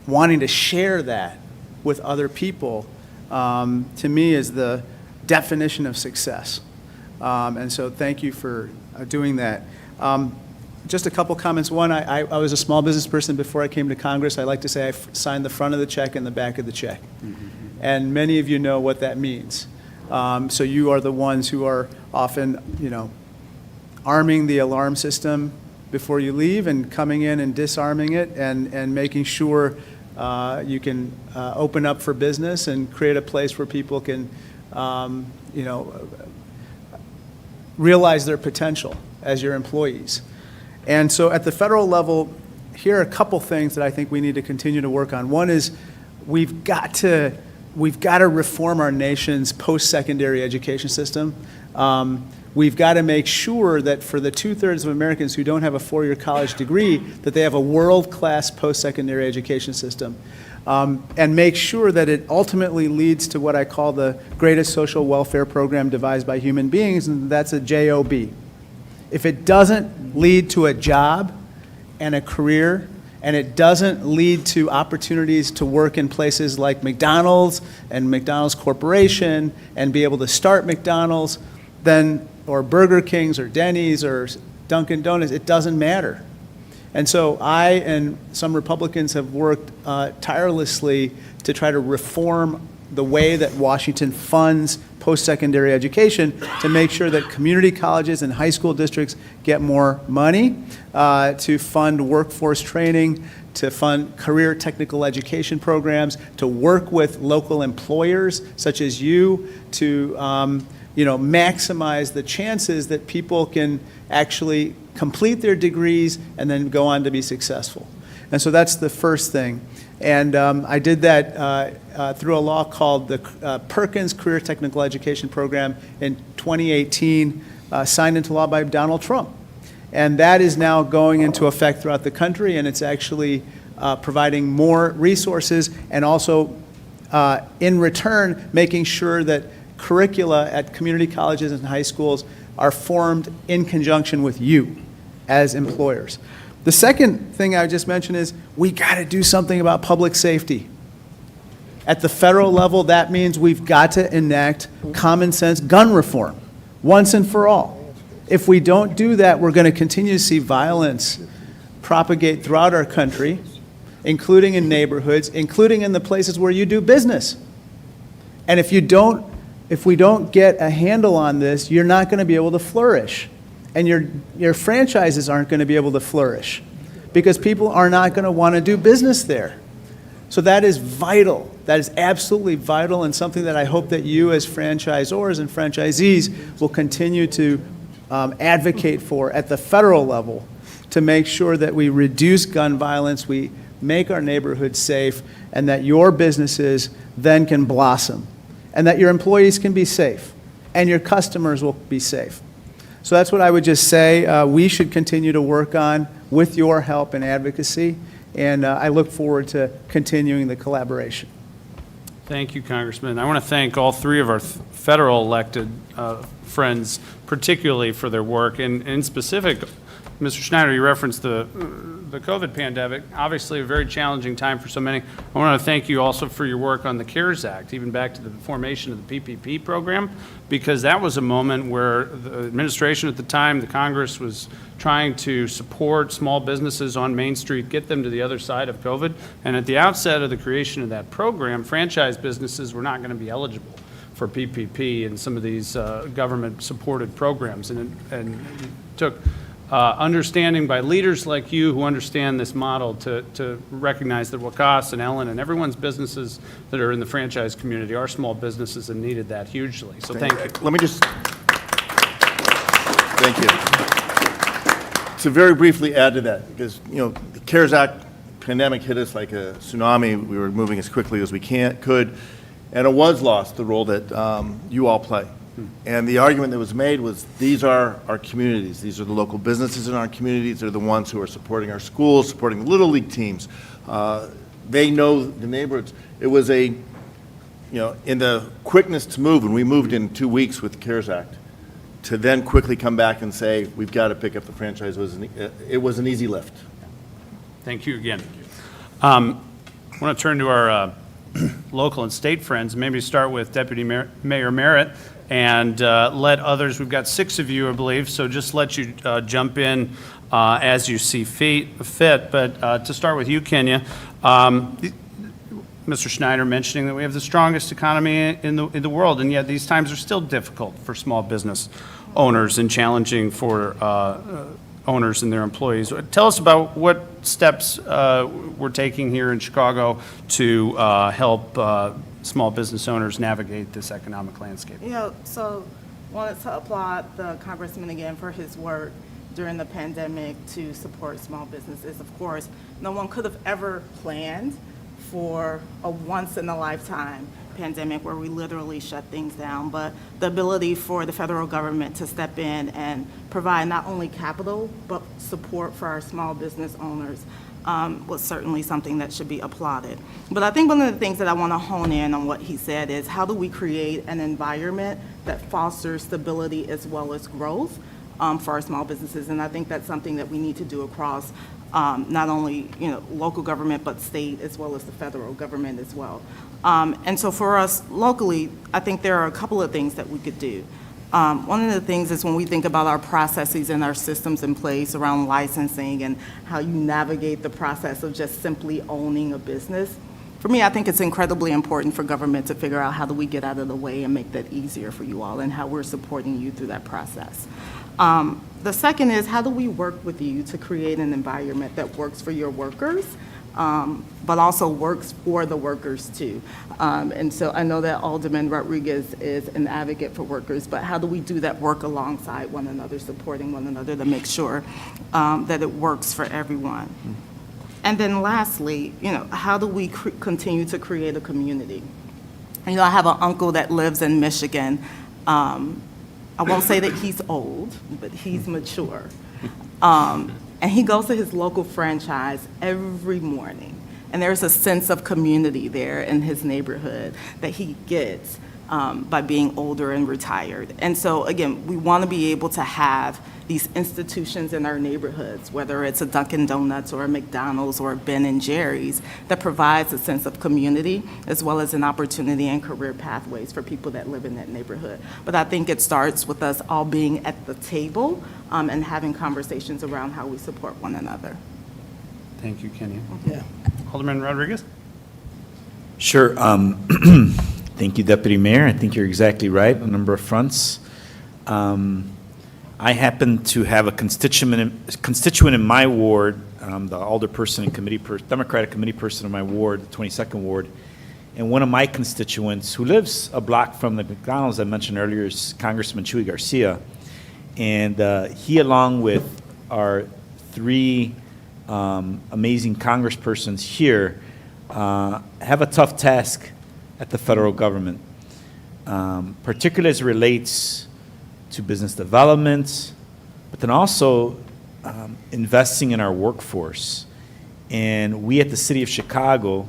wanting to share that with other people, to me, is the definition of success. And so thank you for doing that. Just a couple comments. One, I was a small business person before I came to Congress. I like to say I signed the front of the check and the back of the check. And many of you know what that means. So you are the ones who are often, arming the alarm system before you leave and coming in and disarming it and making sure you can open up for business and create a place where people can, realize their potential as your employees. And so at the federal level, here are a couple things that I think we need to continue to work on. One is we've got to reform our nation's post-secondary education system. We've got to make sure that for the 2/3 of Americans who don't have a four-year college degree, that they have a world-class post-secondary education system. And make sure that it ultimately leads to what I call the greatest social welfare program devised by human beings, and that's a JOB. If it doesn't lead to a job and a career, and it doesn't lead to opportunities to work in places like McDonald's and McDonald's Corporation and be able to start McDonald's, then, or Burger King's or Denny's or Dunkin' Donuts, it doesn't matter. And so I and some Republicans have worked tirelessly to try to reform the way that Washington funds post-secondary education to make sure that community colleges and high school districts get more money to fund workforce training, to fund career technical education programs, to work with local employers such as you to maximize the chances that people can actually complete their degrees and then go on to be successful. And so that's the first thing. And I did that through a law called the Perkins Career Technical Education Program in 2018, signed into law by Donald Trump. And that is now going into effect throughout the country, and it's actually providing more resources and also, in return, making sure that curricula at community colleges and high schools are formed in conjunction with you as employers. The second thing I just mentioned is we got to do something about public safety. At the federal level, that means we've got to enact common sense gun reform once and for all. If we don't do that, we're going to continue to see violence propagate throughout our country, including in neighborhoods, including in the places where you do business. And if we don't get a handle on this, you're not going to be able to flourish. And your franchises aren't going to be able to flourish because people are not going to want to do business there. So that is vital. That is absolutely vital and something that I hope that you as franchisors and franchisees will continue to advocate for at the federal level to make sure that we reduce gun violence, we make our neighborhoods safe, and that your businesses then can blossom, and that your employees can be safe, and your customers will be safe. So that's what I would just say we should continue to work on with your help and advocacy, and I look forward to continuing the collaboration. Thank you, Congressman. I want to thank all three of our federal elected friends, particularly for their work. And in specific, Mr. Schneider, you referenced the COVID pandemic, obviously a very challenging time for so many. I want to thank you also for your work on the CARES Act, even back to the formation of the PPP program, because that was a moment where the administration at the time, the Congress, was trying to support small businesses on Main Street, get them to the other side of COVID. And at the outset of the creation of that program, franchise businesses were not going to be eligible for PPP and some of these government-supported programs. And it took understanding by leaders like you who understand this model to recognize that Wakas and Ellen and everyone's businesses that are in the franchise community are small businesses and needed that hugely. So thank you. Let me just, thank you. To very briefly add to that, because, the CARES Act pandemic hit us like a tsunami. We were moving as quickly as we could, and it was lost, the role that you all play. And the argument that was made was these are our communities. These are the local businesses in our communities. They're the ones who are supporting our schools, supporting the Little League teams. They know the neighborhoods. It was in the quickness to move, and we moved in 2 weeks with the CARES Act, to then quickly come back and say, we've got to pick up the franchise, it was an easy lift. Thank you again. I want to turn to our local and state friends, maybe start with Deputy Mayor Merritt and let others, we've got 6 of you, I believe, so just let you jump in as you see fit. But to start with you, Kenya, Mr. Schneider mentioning that we have the strongest economy in the world, and yet these times are still difficult for small business owners and challenging for owners and their employees. Tell us about what steps we're taking here in Chicago to help small business owners navigate this economic landscape. So wanted to applaud the congressman again for his work during the pandemic to support small businesses. Of course, no one could have ever planned for a once-in-a-lifetime pandemic where we literally shut things down, but the ability for the federal government to step in and provide not only capital, but support for our small business owners was certainly something that should be applauded. But I think one of the things that I want to hone in on what he said is how do we create an environment that fosters stability as well as growth for our small businesses, and I think that's something that we need to do across not only local government, but state as well as the federal government as well. And so for us locally, I think there are a couple of things that we could do. One of the things is when we think about our processes and our systems in place around licensing and how you navigate the process of just simply owning a business, for me, I think it's incredibly important for government to figure out how do we get out of the way and make that easier for you all and how we're supporting you through that process. The second is how do we work with you to create an environment that works for your workers, but also works for the workers too. And so I know that Alderman Rodriguez is an advocate for workers, but how do we do that work alongside one another, supporting one another to make sure that it works for everyone? And then lastly, how do we continue to create a community? I have an uncle that lives in Michigan. I won't say that he's old, but he's mature. And he goes to his local franchise every morning. And there's a sense of community there in his neighborhood that he gets by being older and retired. And so, again, we want to be able to have these institutions in our neighborhoods, whether it's a Dunkin' Donuts or a McDonald's or a Ben & Jerry's, that provides a sense of community as well as an opportunity and career pathways for people that live in that neighborhood. But I think it starts with us all being at the table and having conversations around how we support one another. Thank you, Kenya. Yeah. Alderman Rodriguez? Sure. Thank you, Deputy Mayor. I think you're exactly right on a number of fronts. I happen to have a constituent in my ward, the alderperson and Democratic committee person in my ward, the 22nd Ward, and one of my constituents who lives a block from the McDonald's I mentioned earlier is Congressman Chuy Garcia. And he, along with our three amazing congresspersons here, have a tough task at the federal government, particularly as it relates to business development, but then also investing in our workforce. And we at the City of Chicago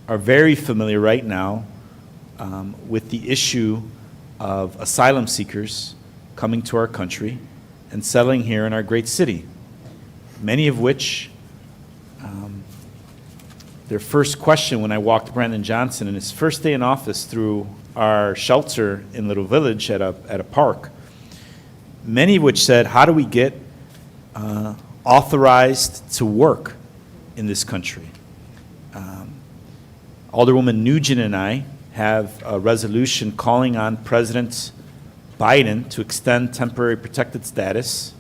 are very familiar right now with the issue of asylum seekers coming to our country and settling here in our great city, many of which their first question when I walked Brandon Johnson in his first day in office through our shelter in Little Village at a park, many of which said, how do we get authorized to work in this country? Alderwoman Nugent and I have a resolution calling on President Biden to extend temporary protected status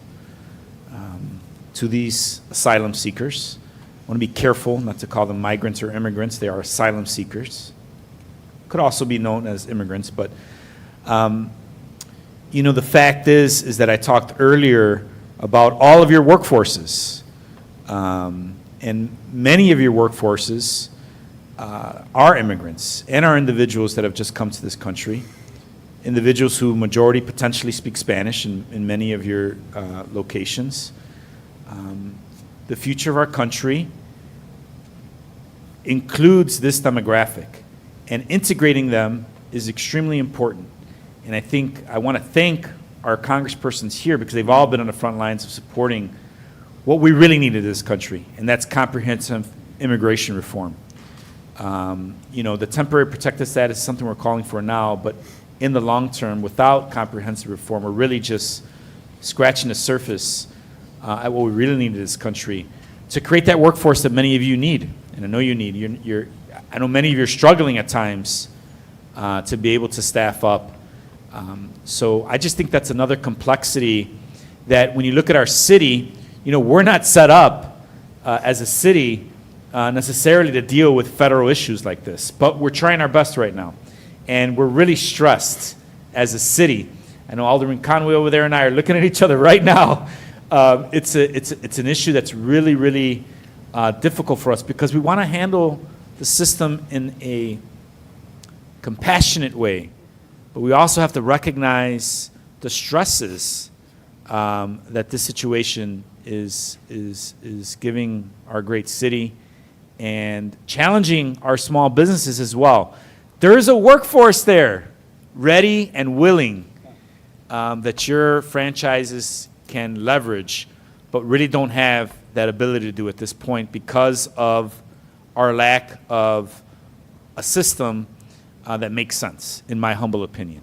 to these asylum seekers. I want to be careful not to call them migrants or immigrants. They are asylum seekers. Could also be known as immigrants, but the fact is that I talked earlier about all of your workforces, and many of your workforces are immigrants and are individuals that have just come to this country, individuals who majority potentially speak Spanish in many of your locations. The future of our country includes this demographic, and integrating them is extremely important. And I think I want to thank our congresspersons here because they've all been on the front lines of supporting what we really need in this country, and that's comprehensive immigration reform. The temporary protected status is something we're calling for now, but in the long term, without comprehensive reform, we're really just scratching the surface at what we really need in this country to create that workforce that many of you need, and I know you need. I know many of you are struggling at times to be able to staff up. So I just think that's another complexity that when you look at our city, we're not set up as a city necessarily to deal with federal issues like this, but we're trying our best right now. And we're really stressed as a city. I know Alderman Conway over there and I are looking at each other right now. It's an issue that's really, really difficult for us because we want to handle the system in a compassionate way, but we also have to recognize the stresses that this situation is giving our great city and challenging our small businesses as well. There is a workforce there, ready and willing, that your franchises can leverage, but really don't have that ability to do at this point because of our lack of a system that makes sense, in my humble opinion.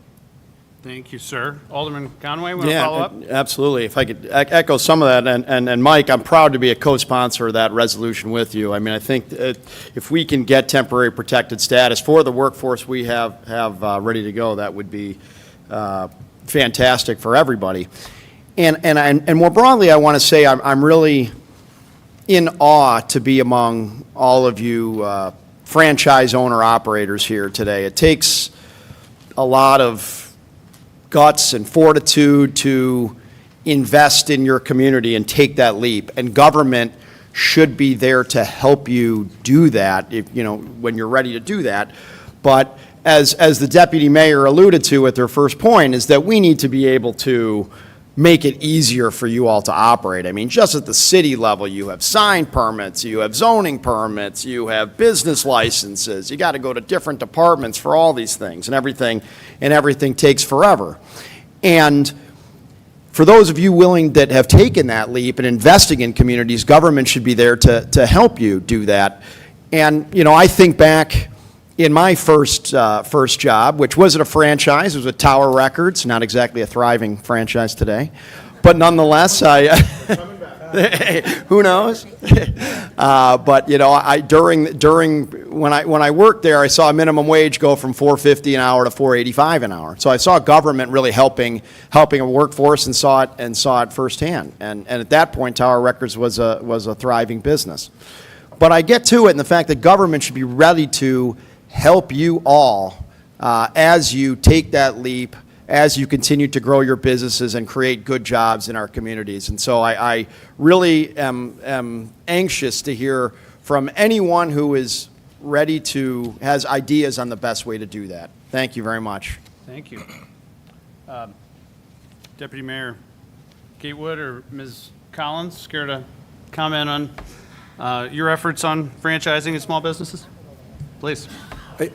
Thank you, sir. Alderman Conway, want to follow up? Absolutely. If I could echo some of that, and Mike, I'm proud to be a co-sponsor of that resolution with you. I mean, I think if we can get temporary protected status for the workforce we have ready to go, that would be fantastic for everybody. And more broadly, I want to say I'm really in awe to be among all of you franchise owner operators here today. It takes a lot of guts and fortitude to invest in your community and take that leap. And government should be there to help you do that if, when you're ready to do that. But as the deputy mayor alluded to at their first point, is that we need to be able to make it easier for you all to operate. I mean, just at the city level, you have sign permits, you have zoning permits, you have business licenses. You got to go to different departments for all these things, and everything takes forever. And for those of you willing that have taken that leap and investing in communities, government should be there to help you do that. And, I think back in my first job, which wasn't a franchise, it was with Tower Records, not exactly a thriving franchise today, but nonetheless, who knows? But when I worked there, I saw a minimum wage go from $4.50 an hour to $4.85 an hour. So I saw government really helping a workforce and saw it firsthand. And at that point, Tower Records was a thriving business. But I get to it in the fact that government should be ready to help you all as you take that leap, as you continue to grow your businesses and create good jobs in our communities. And so I really am anxious to hear from anyone who is ready has ideas on the best way to do that. Thank you very much. Thank you. Deputy Mayor Gatewood or Ms. Collins, care to comment on your efforts on franchising in small businesses? Please.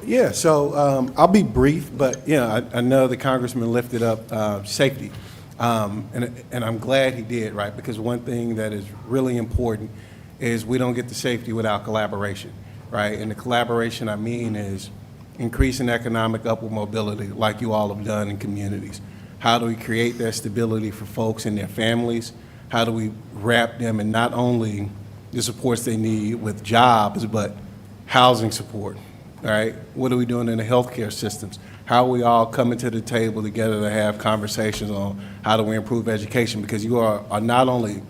Yeah, so I'll be brief, but I know the Congressman lifted up safety, and I'm glad he did, right? Because one thing that is really important is we don't get to safety without collaboration, right? And the collaboration I mean is increasing economic upward mobility, like you all have done in communities. How do we create that stability for folks and their families? How do we wrap them in not only the supports they need with jobs, but housing support? All right, what are we doing in the healthcare systems? How are we all coming to the table together to have conversations on how do we improve education? Because you are not only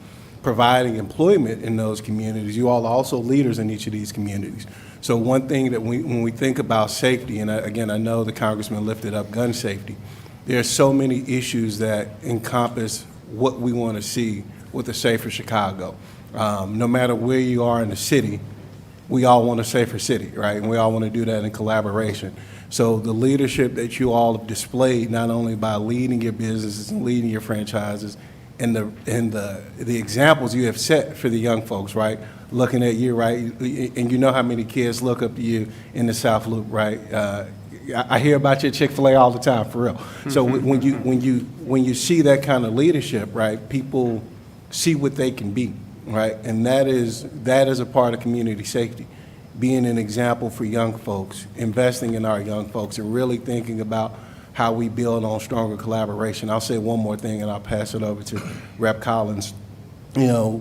providing employment in those communities, you all are also leaders in each of these communities. So one thing that when we think about safety, and again, I know the Congressman lifted up gun safety, there are so many issues that encompass what we want to see with a safer Chicago. No matter where you are in the city, we all want a safer city, right? And we all want to do that in collaboration. So the leadership that you all have displayed, not only by leading your businesses and leading your franchises, and the examples you have set for the young folks, right? Looking at you, right? And you know how many kids look up to you in the South Loop, right? I hear about your Chick-fil-A all the time, for real. So when you see that kind of leadership, right? People see what they can be. Right, and that is a part of community safety, being an example for young folks, investing in our young folks, and really thinking about how we build on stronger collaboration. I'll say one more thing, and I'll pass it over to Rep. Collins. A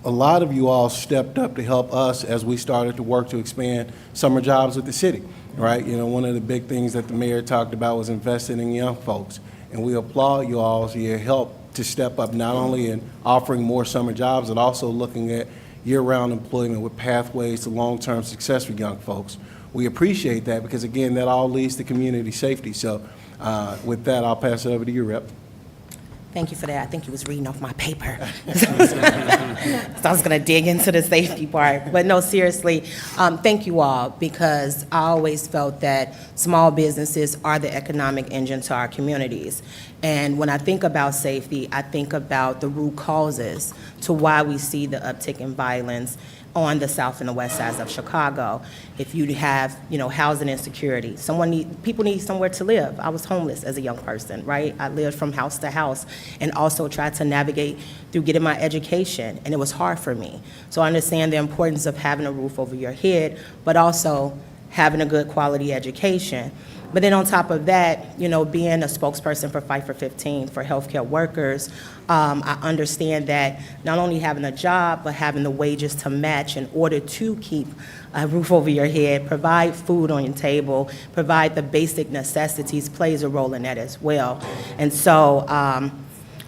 lot of you all stepped up to help us as we started to work to expand summer jobs with the city. Right, one of the big things that the mayor talked about was investing in young folks, and we applaud you all as you help to step up, not only in offering more summer jobs, but also looking at year-round employment with pathways to long-term success for young folks. We appreciate that because, again, that all leads to community safety. So with that, I'll pass it over to you, Rep. Thank you for that. I think you was reading off my paper. So I was going to dig into the safety part. But no, seriously, thank you all, because I always felt that small businesses are the economic engine to our communities. And when I think about safety, I think about the root causes to why we see the uptick in violence on the south and the west sides of Chicago. If you have, housing insecurity, people need somewhere to live. I was homeless as a young person, right? I lived from house to house and also tried to navigate through getting my education, and it was hard for me. So I understand the importance of having a roof over your head, but also having a good quality education. But then on top of that, being a spokesperson for Fight for 15 for healthcare workers, I understand that not only having a job, but having the wages to match in order to keep a roof over your head, provide food on your table, provide the basic necessities plays a role in that as well. And so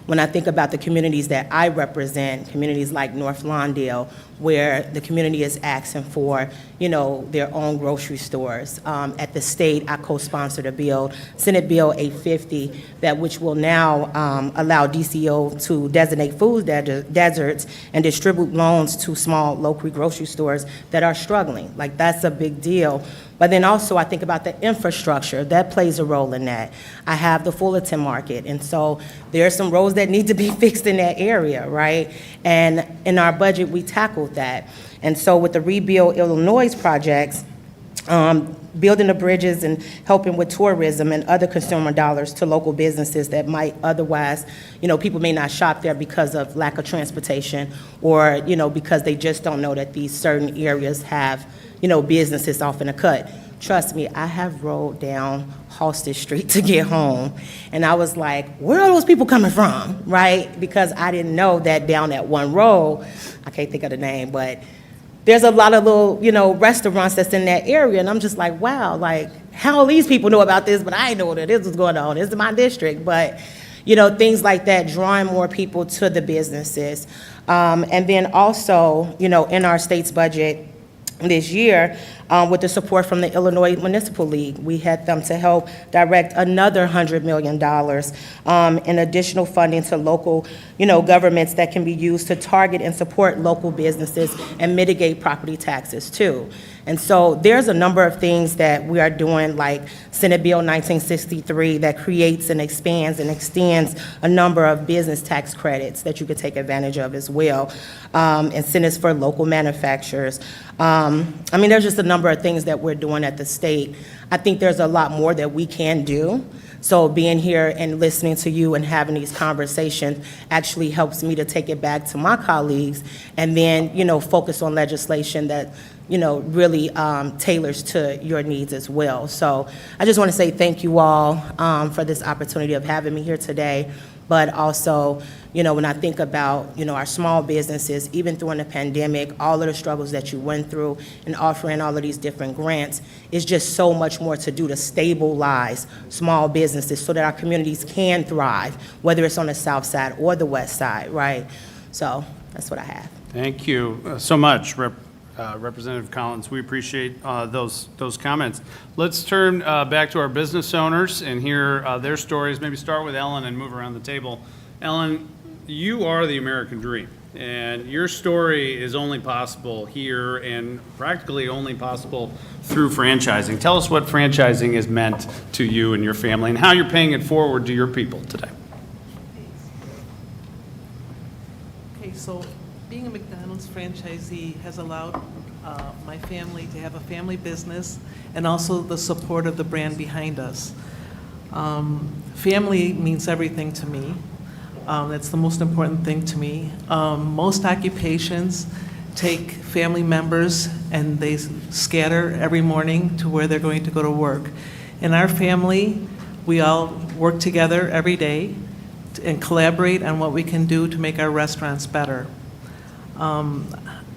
when I think about the communities that I represent, communities like North Lawndale, where the community is asking for, their own grocery stores. At the state, I co-sponsored a bill, Senate Bill 850, which will now allow DCO to designate food deserts and distribute loans to small local grocery stores that are struggling. Like, that's a big deal. But then also I think about the infrastructure that plays a role in that. I have the Fullerton Market, and so there are some roads that need to be fixed in that area, right? And in our budget, we tackled that. And so with the Rebuild Illinois projects, building the bridges and helping with tourism and other consumer dollars to local businesses that might otherwise, people may not shop there because of lack of transportation, or, because they just don't know that these certain areas have, businesses off in a cut. Trust me, I have rolled down Halsted Street to get home, and I was like, where are those people coming from, right? Because I didn't know that down that one road, I can't think of the name, but there's a lot of little, restaurants that's in that area, and I'm just like, wow, like, how these people know about this, but I didn't know that this was going on. This is my district, but, things like that, drawing more people to the businesses. And then also, in our state's budget this year, with the support from the Illinois Municipal League, we had them to help direct another $100 million in additional funding to local, governments that can be used to target and support local businesses and mitigate property taxes too. And so there's a number of things that we are doing, like Senate Bill 1963, that creates and expands and extends a number of business tax credits that you could take advantage of as well, incentives for local manufacturers. There's just a number of things that we're doing at the state. I think there's a lot more that we can do. So being here and listening to you and having these conversations actually helps me to take it back to my colleagues and then, focus on legislation that, really tailors to your needs as well. So I just want to say thank you all for this opportunity of having me here today. But also, when I think about, our small businesses, even during the pandemic, all of the struggles that you went through and offering all of these different grants, is just so much more to do to stabilize small businesses so that our communities can thrive, whether it's on the south side or the west side, right? So that's what I have. Thank you so much, Representative Collins. We appreciate those comments. Let's turn back to our business owners and hear their stories. Maybe start with Ellen and move around the table. Ellen, you are the American dream, and your story is only possible here and practically only possible through franchising. Tell us what franchising has meant to you and your family and how you're paying it forward to your people today. Okay, so being a McDonald's franchisee has allowed my family to have a family business and also the support of the brand behind us. Family means everything to me. That's the most important thing to me. Most occupations take family members and they scatter every morning to where they're going to go to work. In our family, we all work together every day and collaborate on what we can do to make our restaurants better.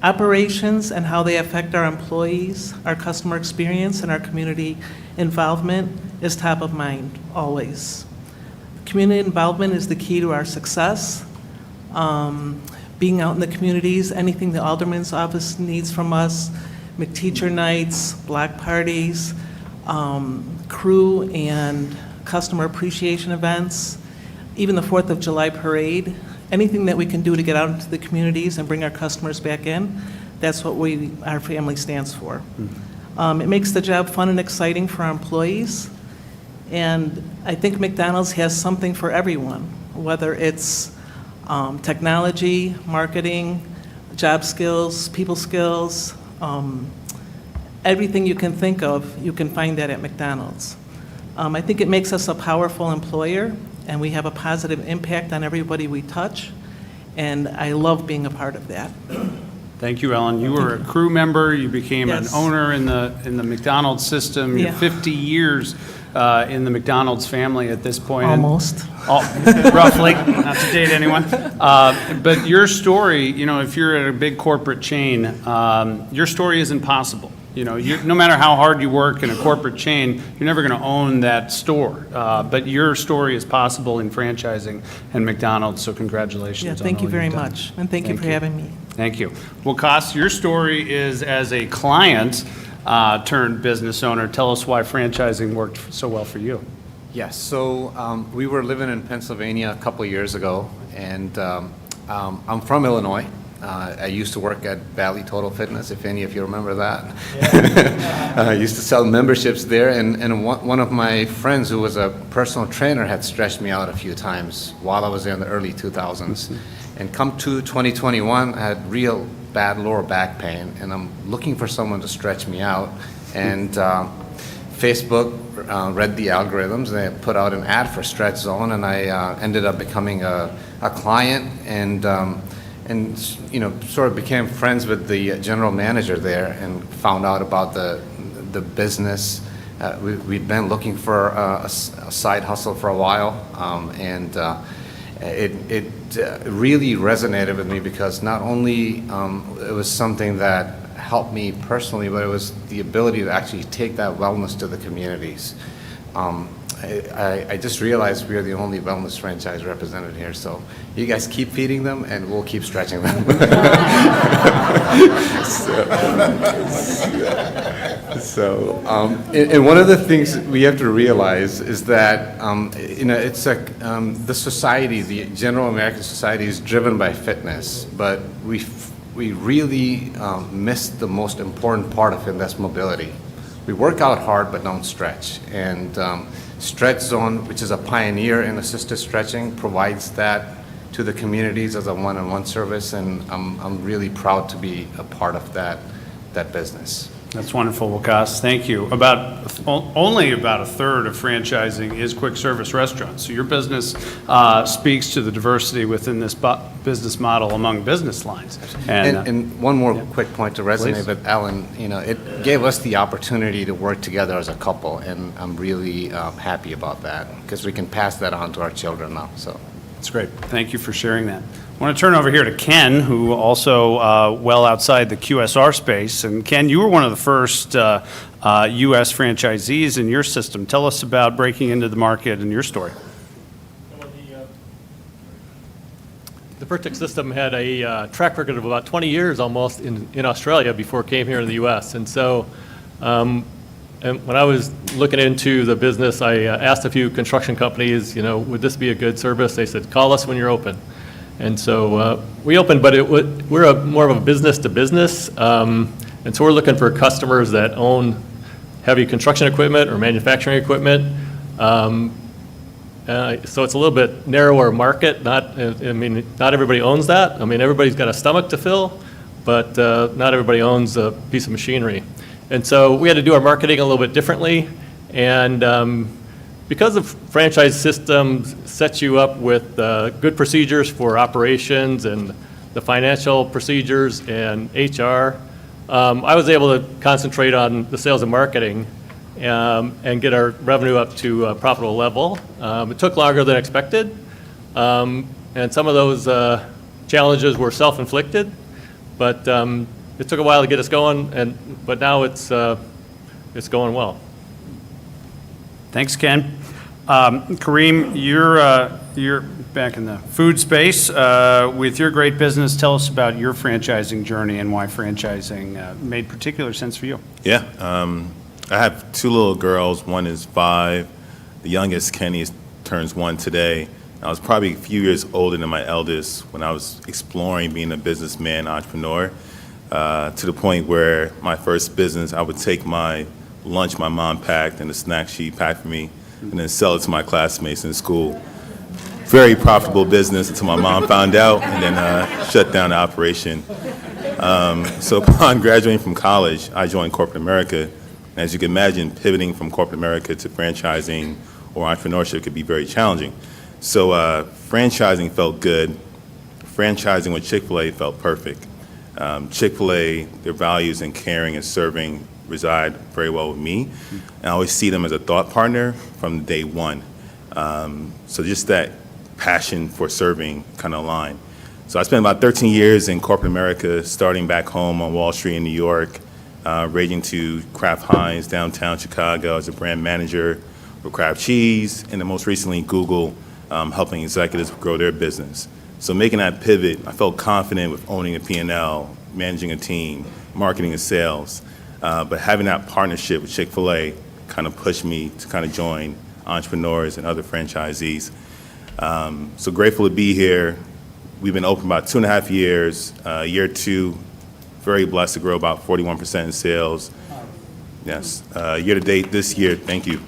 Operations and how they affect our employees, our customer experience, and our community involvement is top of mind, always. Community involvement is the key to our success. Being out in the communities, anything the Alderman's office needs from us, McTeacher nights, block parties, crew and customer appreciation events, even the 4th of July parade, anything that we can do to get out into the communities and bring our customers back in, that's what our family stands for. It makes the job fun and exciting for our employees, and I think McDonald's has something for everyone, whether it's technology, marketing, job skills, people skills, everything you can think of, you can find that at McDonald's. I think it makes us a powerful employer, and we have a positive impact on everybody we touch, and I love being a part of that. Thank you, Ellen. You were a crew member, you became Yes. an owner in the McDonald's system. You're Yeah. 50 years in the McDonald's family at this point. Almost. Roughly, not to date anyone. But your story, if you're at a big corporate chain, your story isn't possible. No matter how hard you work in a corporate chain, you're never going to own that store. But your story is possible in franchising and McDonald's, so congratulations. Yeah, on thank all you very you've done. much, and thank you for having me. Thank you. Well, Kos, your story is as a client turned business owner. Tell us why franchising worked so well for you. Yes, so we were living in Pennsylvania a couple of years ago, and I'm from Illinois. I used to work at Valley Total Fitness, if any of you remember that. I used to sell memberships there, and one of my friends who was a personal trainer had stretched me out a few times while I was there in the early 2000s. And come to 2021, I had real bad lower back pain, and I'm looking for someone to stretch me out. And Facebook read the algorithms, and they put out an ad for Stretch Zone, and I ended up becoming a client, and sort of became friends with the general manager there, and found out about the business. We'd been looking for a side hustle for a while, and it really resonated with me because not only it was something that helped me personally, but it was the ability to actually take that wellness to the communities. I just realized we are the only wellness franchise represented here, so you guys keep feeding them and we'll keep stretching them. And one of the things we have to realize is that it's the society, the general American society, is driven by fitness, but we really miss the most important part of it, and that's mobility. We work out hard but don't stretch, and Stretch Zone, which is a pioneer in assisted stretching, provides that to the communities as a one-on-one service, and I'm really proud to be a part of that business. That's wonderful, Wakas. Thank you. Only about a third of franchising is quick service restaurants. So your business speaks to the diversity within this business model among business lines. And one more quick point to resonate Please. with Ellen. It gave us the opportunity to work together as a couple, and I'm really happy about that because we can pass that on to our children now. So that's great. Thank you for sharing that. I want to turn over here to Ken, who also well outside the QSR space. And Ken, you were one of the first U.S. franchisees in your system. Tell us about breaking into the market and your story. The Vertex system had a track record of about 20 years almost in Australia before it came here in the U.S. And so and when I was looking into the business, I asked a few construction companies, would this be a good service? They said, call us when you're open. And so we opened, but we're more of a business to business. And so we're looking for customers that own heavy construction equipment or manufacturing equipment. So it's a little bit narrower market. Not everybody owns that. Everybody's got a stomach to fill, but not everybody owns a piece of machinery. And so we had to do our marketing a little bit differently. And because the franchise system sets you up with good procedures for operations and the financial procedures and HR, I was able to concentrate on the sales and marketing and get our revenue up to a profitable level. It took longer than expected, and some of those challenges were self-inflicted, but it took a while to get us going, but now it's going well. Thanks, Ken. Kareem, you're back in the food space. With your great business, tell us about your franchising journey and why franchising made particular sense for you. Yeah, I have two little girls. One is 5. The youngest, Kenny, turns 1 today. I was probably a few years older than my eldest when I was exploring being a businessman, entrepreneur, to the point where my first business, I would take my lunch my mom packed and the snacks she packed for me and then sell it to my classmates in school. Very profitable business until my mom found out and then shut down the operation. So upon graduating from college, I joined corporate America. As you can imagine, pivoting from corporate America to franchising or entrepreneurship could be very challenging. So franchising felt good. Franchising with Chick-fil-A felt perfect. Chick-fil-A, their values in caring and serving reside very well with me. And I always see them as a thought partner from day one. So just that passion for serving kind of aligned. So I spent about 13 years in corporate America, starting back home on Wall Street in New York, ranging to Kraft Heinz, downtown Chicago as a brand manager for Kraft Cheese, and then most recently Google, helping executives grow their business. So making that pivot, I felt confident with owning a P&L, managing a team, marketing and sales. But having that partnership with Chick-fil-A kind of pushed me to kind of join entrepreneurs and other franchisees. So grateful to be here. We've been open about 2.5 years. Year 2, very blessed to grow about 41% in sales. Yes, year to date this year, thank you,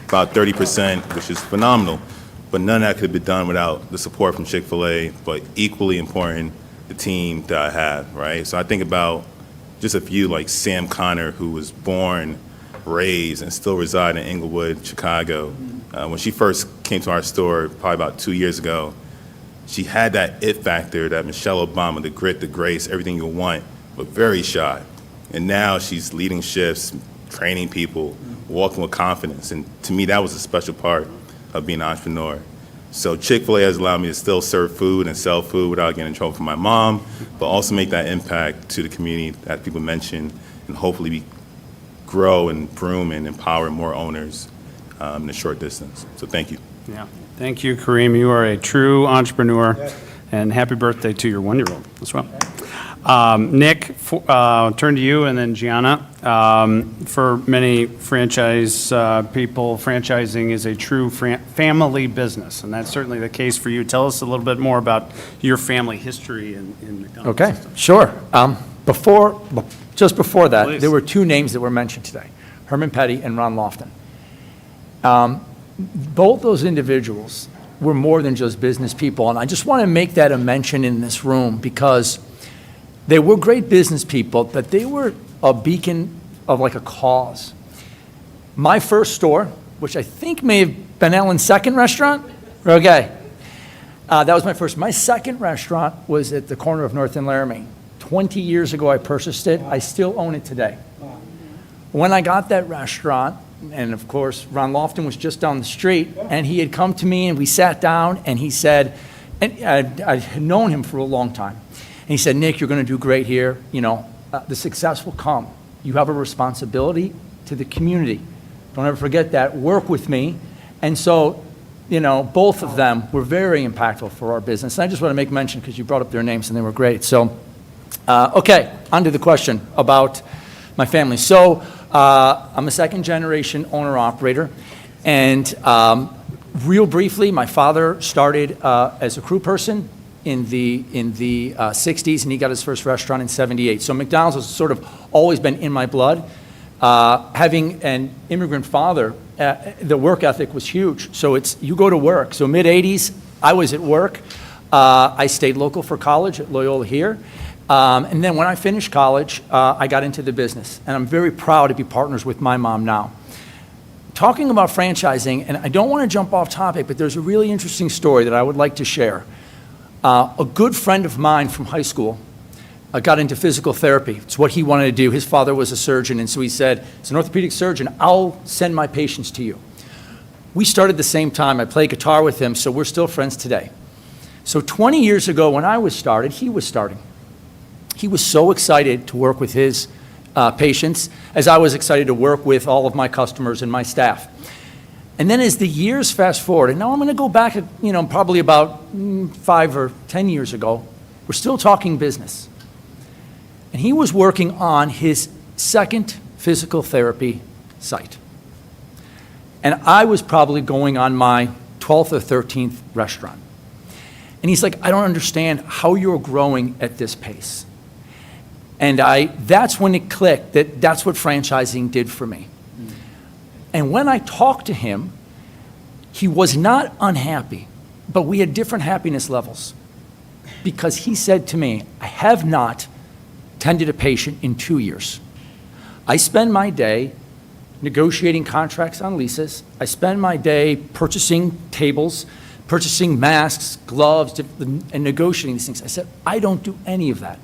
about 30%, which is phenomenal. But none of that could have been done without the support from Chick-fil-A, but equally important, the team that I have, right? So I think about just a few, like Sam Connor, who was born, raised, and still reside in Inglewood, Chicago. When she first came to our store, probably about 2 years ago, she had that it factor, that Michelle Obama, the grit, the grace, everything you want, but very shy. And now she's leading shifts, training people, walking with confidence. And to me, that was a special part of being an entrepreneur. So Chick-fil-A has allowed me to still serve food and sell food without getting in trouble from my mom, but also make that impact to the community that people mentioned, and hopefully grow and groom and empower more owners in a short distance. So thank you. Yeah, thank you, Kareem. You are a true entrepreneur, and happy birthday to your 1-year-old as well. Nick, turn to you, and then Gianna. For many franchise people, franchising is a true family business, and that's certainly the case for you. Tell us a little bit more about your family history in McDonald's. Okay, sure. Just before that, Please. there were 2 names that were mentioned today, Herman Petty and Ron Lofton. Both those individuals were more than just business people, and I just want to make that a mention in this room because they were great business people, but they were a beacon of like a cause. My first store, which I think may have been Ellen's second restaurant, okay, that was my first. My second restaurant was at the corner of North and Laramie. 20 years ago I purchased it. I still own it today. When I got that restaurant, and of course Ron Lofton was just down the street, and he had come to me and we sat down and he said, and I had known him for a long time, and he said, Nick, you're going to do great here. You know, the success will come. You have a responsibility to the community. Don't ever forget that. Work with me. And so, you know, both of them were very impactful for our business. And I just want to make mention because you brought up their names and they were great. So, okay, on to the question about my family. So, I'm a second-generation owner-operator. And real briefly, my father started as a crew person in the 60s, and he got his first restaurant in 78. So McDonald's has sort of always been in my blood. Having an immigrant father, the work ethic was huge. So it's, you go to work. So mid-80s, I was at work. I stayed local for college at Loyola here. And then when I finished college, I got into the business. And I'm very proud to be partners with my mom now. Talking about franchising, and I don't want to jump off topic, but there's a really interesting story that I would like to share. A good friend of mine from high school got into physical therapy. It's what he wanted to do. His father was a surgeon, and so he said, as an orthopedic surgeon, I'll send my patients to you. We started the same time. I played guitar with him, so we're still friends today. So 20 years ago when I was started, he was starting. He was so excited to work with his patients as I was excited to work with all of my customers and my staff. And then as the years fast forward, and now I'm going to go back, probably about 5 or 10 years ago, we're still talking business. And he was working on his second physical therapy site. And I was probably going on my 12th or 13th restaurant. And he's like, I don't understand how you're growing at this pace. And that's when it clicked that that's what franchising did for me. And when I talked to him, he was not unhappy, but we had different happiness levels. Because he said to me, I have not tended a patient in 2 years. I spend my day negotiating contracts on leases. I spend my day purchasing tables, purchasing masks, gloves, and negotiating these things. I said, I don't do any of that.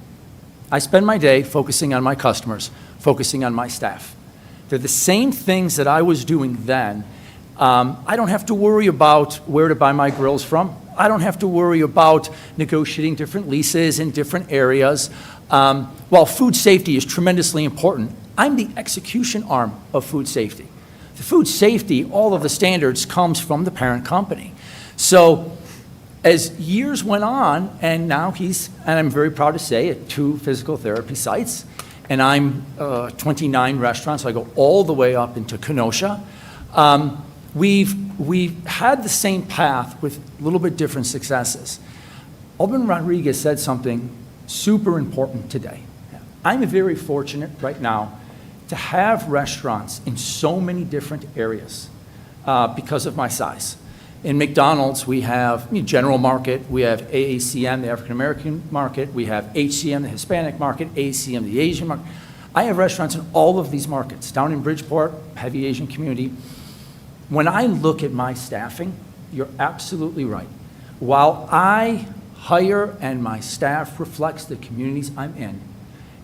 I spend my day focusing on my customers, focusing on my staff. They're the same things that I was doing then. I don't have to worry about where to buy my grills from. I don't have to worry about negotiating different leases in different areas. While food safety is tremendously important, I'm the execution arm of food safety. The food safety, all of the standards comes from the parent company. So as years went on, and now and I'm very proud to say, at 2 physical therapy sites, and I'm 29 restaurants, so I go all the way up into Kenosha. We've had the same path with a little bit different successes. Alban Rodriguez said something super important today. I'm very fortunate right now to have restaurants in so many different areas because of my size. In McDonald's, we have general market, we have AACM, the African American market, we have HCM, the Hispanic market, ACM, the Asian market. I have restaurants in all of these markets. Down in Bridgeport, heavy Asian community. When I look at my staffing, you're absolutely right. While I hire and my staff reflects the communities I'm in,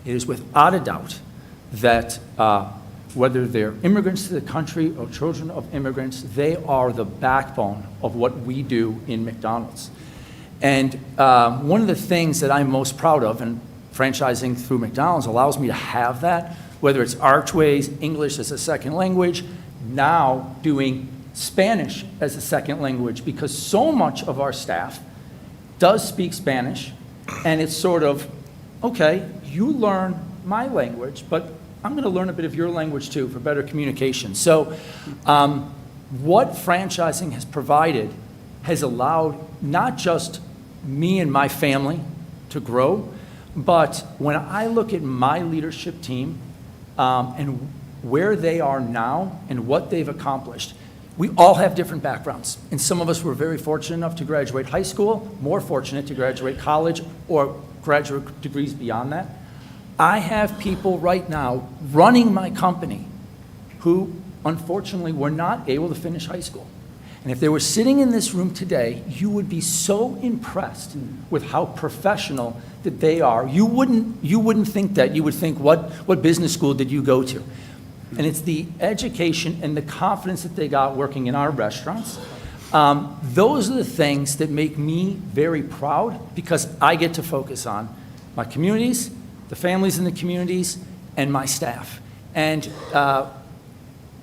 it is without a doubt that whether they're immigrants to the country or children of immigrants, they are the backbone of what we do in McDonald's. And one of the things that I'm most proud of, and franchising through McDonald's allows me to have that, whether it's Archways, English as a second language, now doing Spanish as a second language, because so much of our staff does speak Spanish, and it's sort of, okay, you learn my language, but I'm going to learn a bit of your language too for better communication. So what franchising has provided has allowed not just me and my family to grow, but when I look at my leadership team and where they are now and what they've accomplished, we all have different backgrounds. And some of us were very fortunate enough to graduate high school, more fortunate to graduate college or graduate degrees beyond that. I have people right now running my company who unfortunately were not able to finish high school. And if they were sitting in this room today, you would be so impressed with how professional that they are. You wouldn't think that. You would think, what business school did you go to? And it's the education and the confidence that they got working in our restaurants. Those are the things that make me very proud, because I get to focus on my communities, the families in the communities, and my staff. And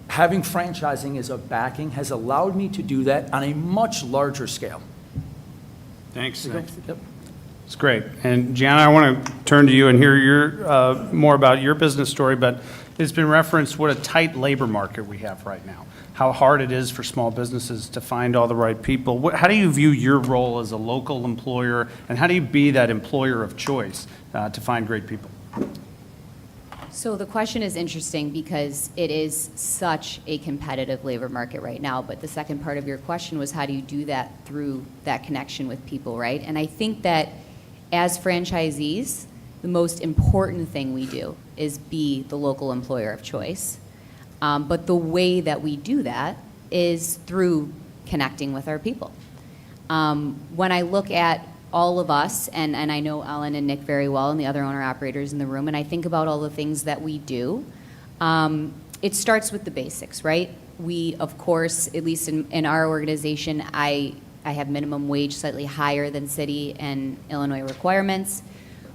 having franchising as a backing has allowed me to do that on a much larger scale. Thanks, Nick. Yep. It's great. And Gianna, I want to turn to you and hear your more about your business story, but it's been referenced what a tight labor market we have right now, how hard it is for small businesses to find all the right people. How do you view your role as a local employer, and how do you be that employer of choice to find great people? So the question is interesting because it is such a competitive labor market right now, but the second part of your question was how do you do that through that connection with people, right? And I think that as franchisees, the most important thing we do is be the local employer of choice. But the way that we do that is through connecting with our people. When I look at all of us, and I know Ellen and Nick very well and the other owner-operators in the room, and I think about all the things that we do, it starts with the basics, right? We, of course, at least in our organization, I have minimum wage slightly higher than city and Illinois requirements.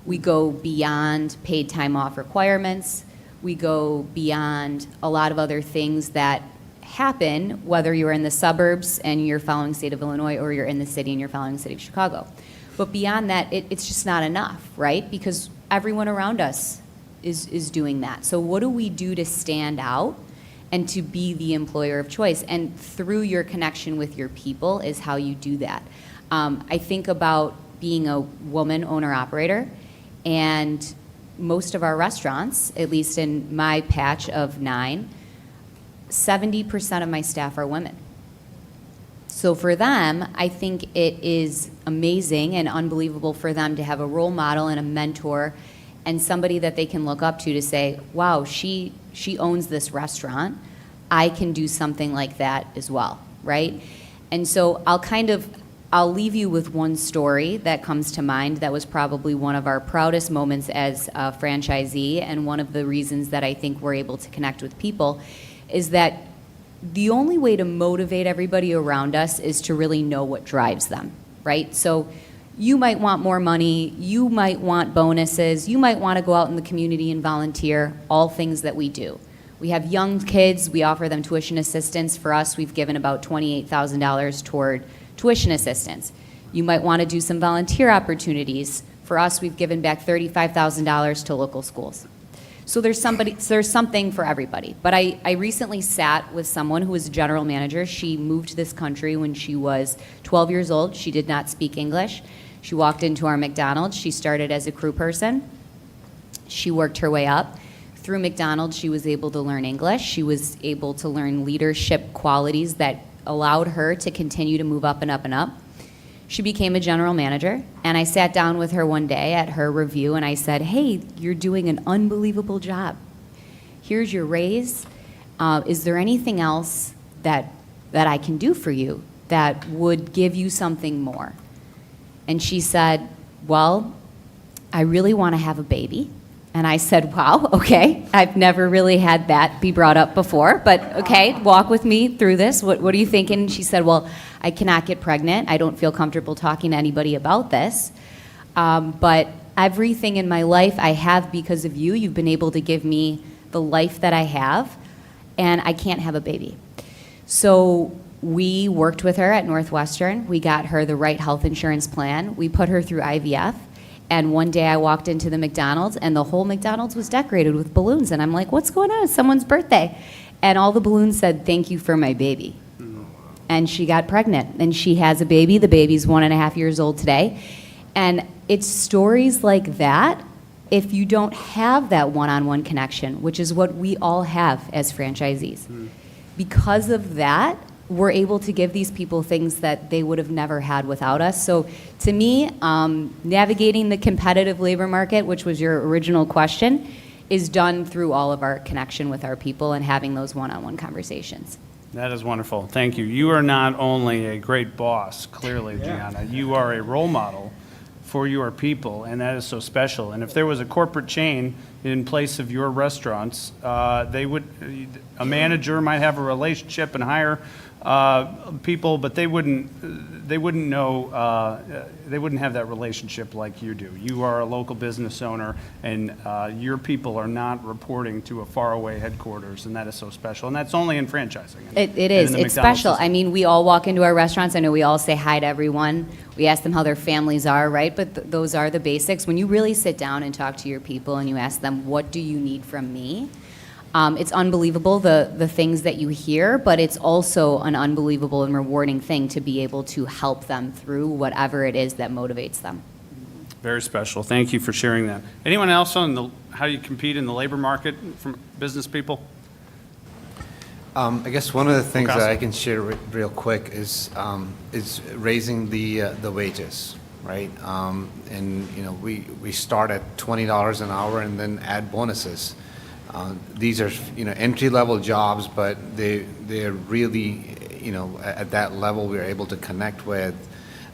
We go beyond paid time off requirements. We go beyond a lot of other things that happen whether you're in the suburbs and you're following the state of Illinois or you're in the city and you're following the city of Chicago. But beyond that, it's just not enough, right? Because everyone around us is doing that. So what do we do to stand out and to be the employer of choice? And through your connection with your people is how you do that. I think about being a woman owner-operator, and most of our restaurants, at least in my patch of 9, 70% of my staff are women. So for them, I think it is amazing and unbelievable for them to have a role model and a mentor and somebody that they can look up to say, wow, she owns this restaurant. I can do something like that as well, right? And so I'll leave you with one story that comes to mind that was probably one of our proudest moments as a franchisee, and one of the reasons that I think we're able to connect with people is that the only way to motivate everybody around us is to really know what drives them, right? So you might want more money, you might want bonuses, you might want to go out in the community and volunteer, all things that we do. We have young kids, we offer them tuition assistance. For us, we've given about $28,000 toward tuition assistance. You might want to do some volunteer opportunities. For us, we've given back $35,000 to local schools. So there's something for everybody. But I recently sat with someone who was a general manager. She moved to this country when she was 12 years old. She did not speak English. She walked into our McDonald's. She started as a crew person. She worked her way up. Through McDonald's, she was able to learn English. She was able to learn leadership qualities that allowed her to continue to move up and up and up. She became a general manager, and I sat down with her one day at her review and I said, hey, you're doing an unbelievable job. Here's your raise. Is there anything else that I can do for you that would give you something more? And she said, well, I really want to have a baby. And I said, wow, okay. I've never really had that be brought up before, but okay, walk with me through this. What are you thinking? And she said, well, I cannot get pregnant. I don't feel comfortable talking to anybody about this. But everything in my life I have because of you. You've been able to give me the life that I have, and I can't have a baby. So we worked with her at Northwestern. We got her the right health insurance plan. We put her through IVF. And one day I walked into the McDonald's, and the whole McDonald's was decorated with balloons. And I'm like, what's going on? It's someone's birthday. And all the balloons said, thank you for my baby. And she got pregnant, and she has a baby. The baby's 1.5 years old today. And it's stories like that, if you don't have that one-on-one connection, which is what we all have as franchisees. Because of that, we're able to give these people things that they would have never had without us. So to me, navigating the competitive labor market, which was your original question, is done through all of our connection with our people and having those one-on-one conversations. That is wonderful. Thank you. You are not only a great boss, clearly, Gianna, you are a role model for your people, and that is so special. And if there was a corporate chain in place of your restaurants, a manager might have a relationship and hire people, but they wouldn't know, they wouldn't have that relationship like you do. You are a local business owner, and your people are not reporting to a faraway headquarters, and that is so special. And that's only in franchising. It is. It's special. I mean, we all walk into our restaurants. I know we all say hi to everyone. We ask them how their families are, right? But those are the basics. When you really sit down and talk to your people and you ask them, what do you need from me? It's unbelievable, the things that you hear, but it's also an unbelievable and rewarding thing to be able to help them through whatever it is that motivates them. Very special. Thank you for sharing that. Anyone else on how you compete in the labor market from business people? I guess one of the things that I can share real quick is raising the wages, right? And we start at $20 an hour and then add bonuses. These are entry-level jobs, but they're really at that level we're able to connect with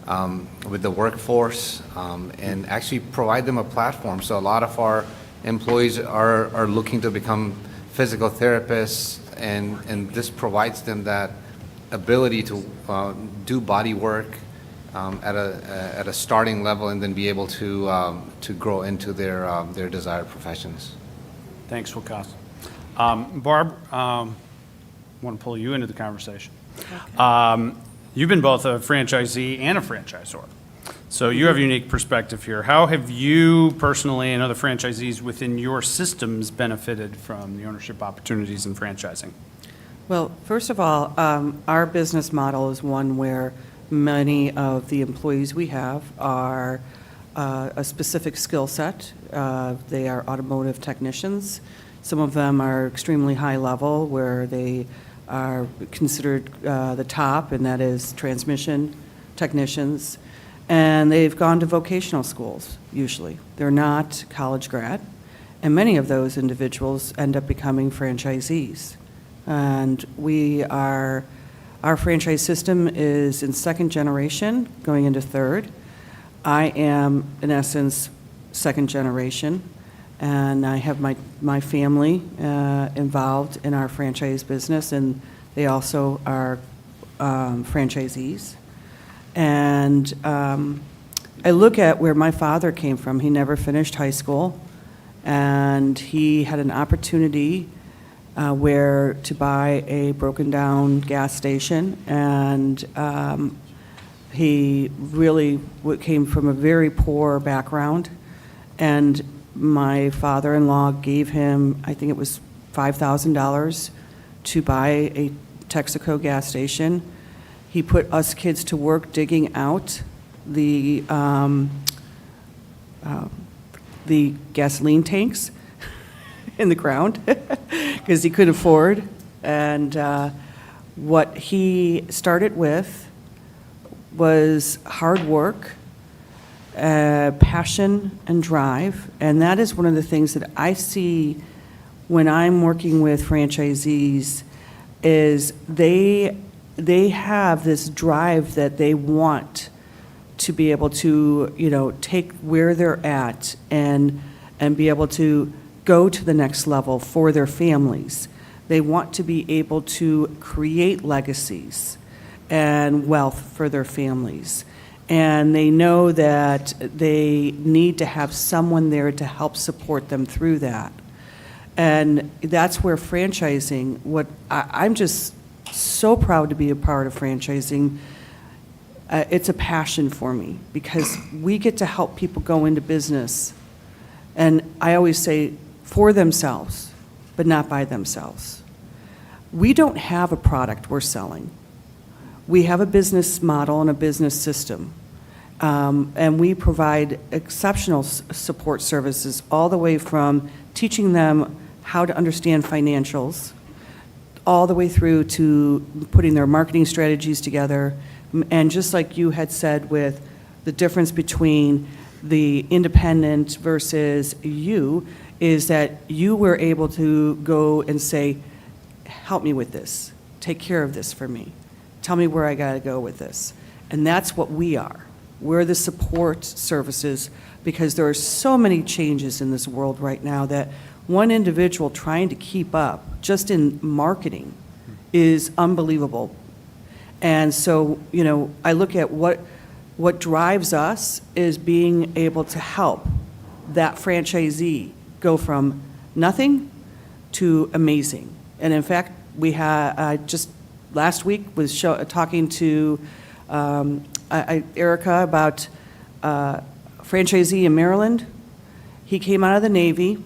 the workforce and actually provide them a platform. So a lot of our employees are looking to become physical therapists, and this provides them that ability to do body work at a starting level, and then be able to grow into their desired professions. Thanks, Wakas. Barb, want to pull you into the conversation. You've been both a franchisee and a franchisor. So you have a unique perspective here. How have you personally and other franchisees within your systems benefited from the ownership opportunities in franchising? Well, first of all, our business model is one where many of the employees we have are a specific skill set. They are automotive technicians. Some of them are extremely high level, where they are considered the top, and that is transmission technicians. And they've gone to vocational schools, usually. They're not college grad. And many of those individuals end up becoming franchisees. And our franchise system is in second generation, going into third. I am, in essence, second generation, and I have my family involved in our franchise business, and they also are franchisees. And I look at where my father came from. He never finished high school, and he had an opportunity where to buy a broken down gas station, and he really came from a very poor background, and my father-in-law gave him, I think it was $5,000 to buy a Texaco gas station. He put us kids to work digging out the gasoline tanks in the ground because he couldn't afford. And what he started with was hard work, passion, and drive. And that is one of the things that I see when I'm working with franchisees is they have this drive that they want to be able to, take where they're at and be able to go to the next level for their families. They want to be able to create legacies and wealth for their families. And they know that they need to have someone there to help support them through that. And that's where franchising, I'm just so proud to be a part of franchising. It's a passion for me because we get to help people go into business. And I always say for themselves, but not by themselves. We don't have a product we're selling. We have a business model and a business system. And we provide exceptional support services all the way from teaching them how to understand financials, all the way through to putting their marketing strategies together. And just like you had said with the difference between the independent versus you, is that you were able to go and say, help me with this, take care of this for me, tell me where I gotta go with this. And that's what we are. We're the support services because there are so many changes in this world right now that one individual trying to keep up just in marketing is unbelievable. And so, I look at what drives us is being able to help that franchisee go from nothing to amazing. And in fact, we had, just last week was talking to Erica about a franchisee in Maryland. He came out of the Navy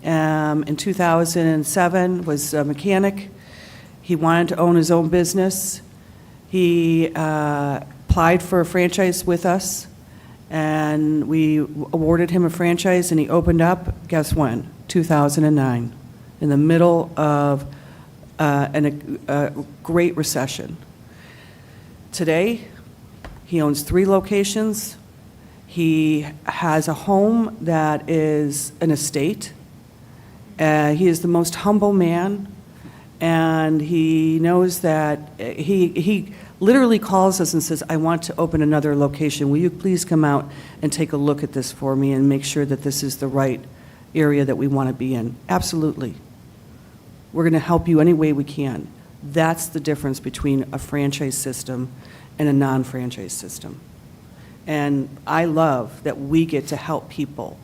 in 2007, was a mechanic. He wanted to own his own business. He applied for a franchise with us, and we awarded him a franchise, and he opened up, guess when? 2009, in the middle of a great recession. Today, he owns 3 locations. He has a home that is an estate. He is the most humble man, and he knows that he literally calls us and says, I want to open another location. Will you please come out and take a look at this for me and make sure that this is the right area that we want to be in? Absolutely. We're going to help you any way we can. That's the difference between a franchise system and a non-franchise system. And I love that we get to help people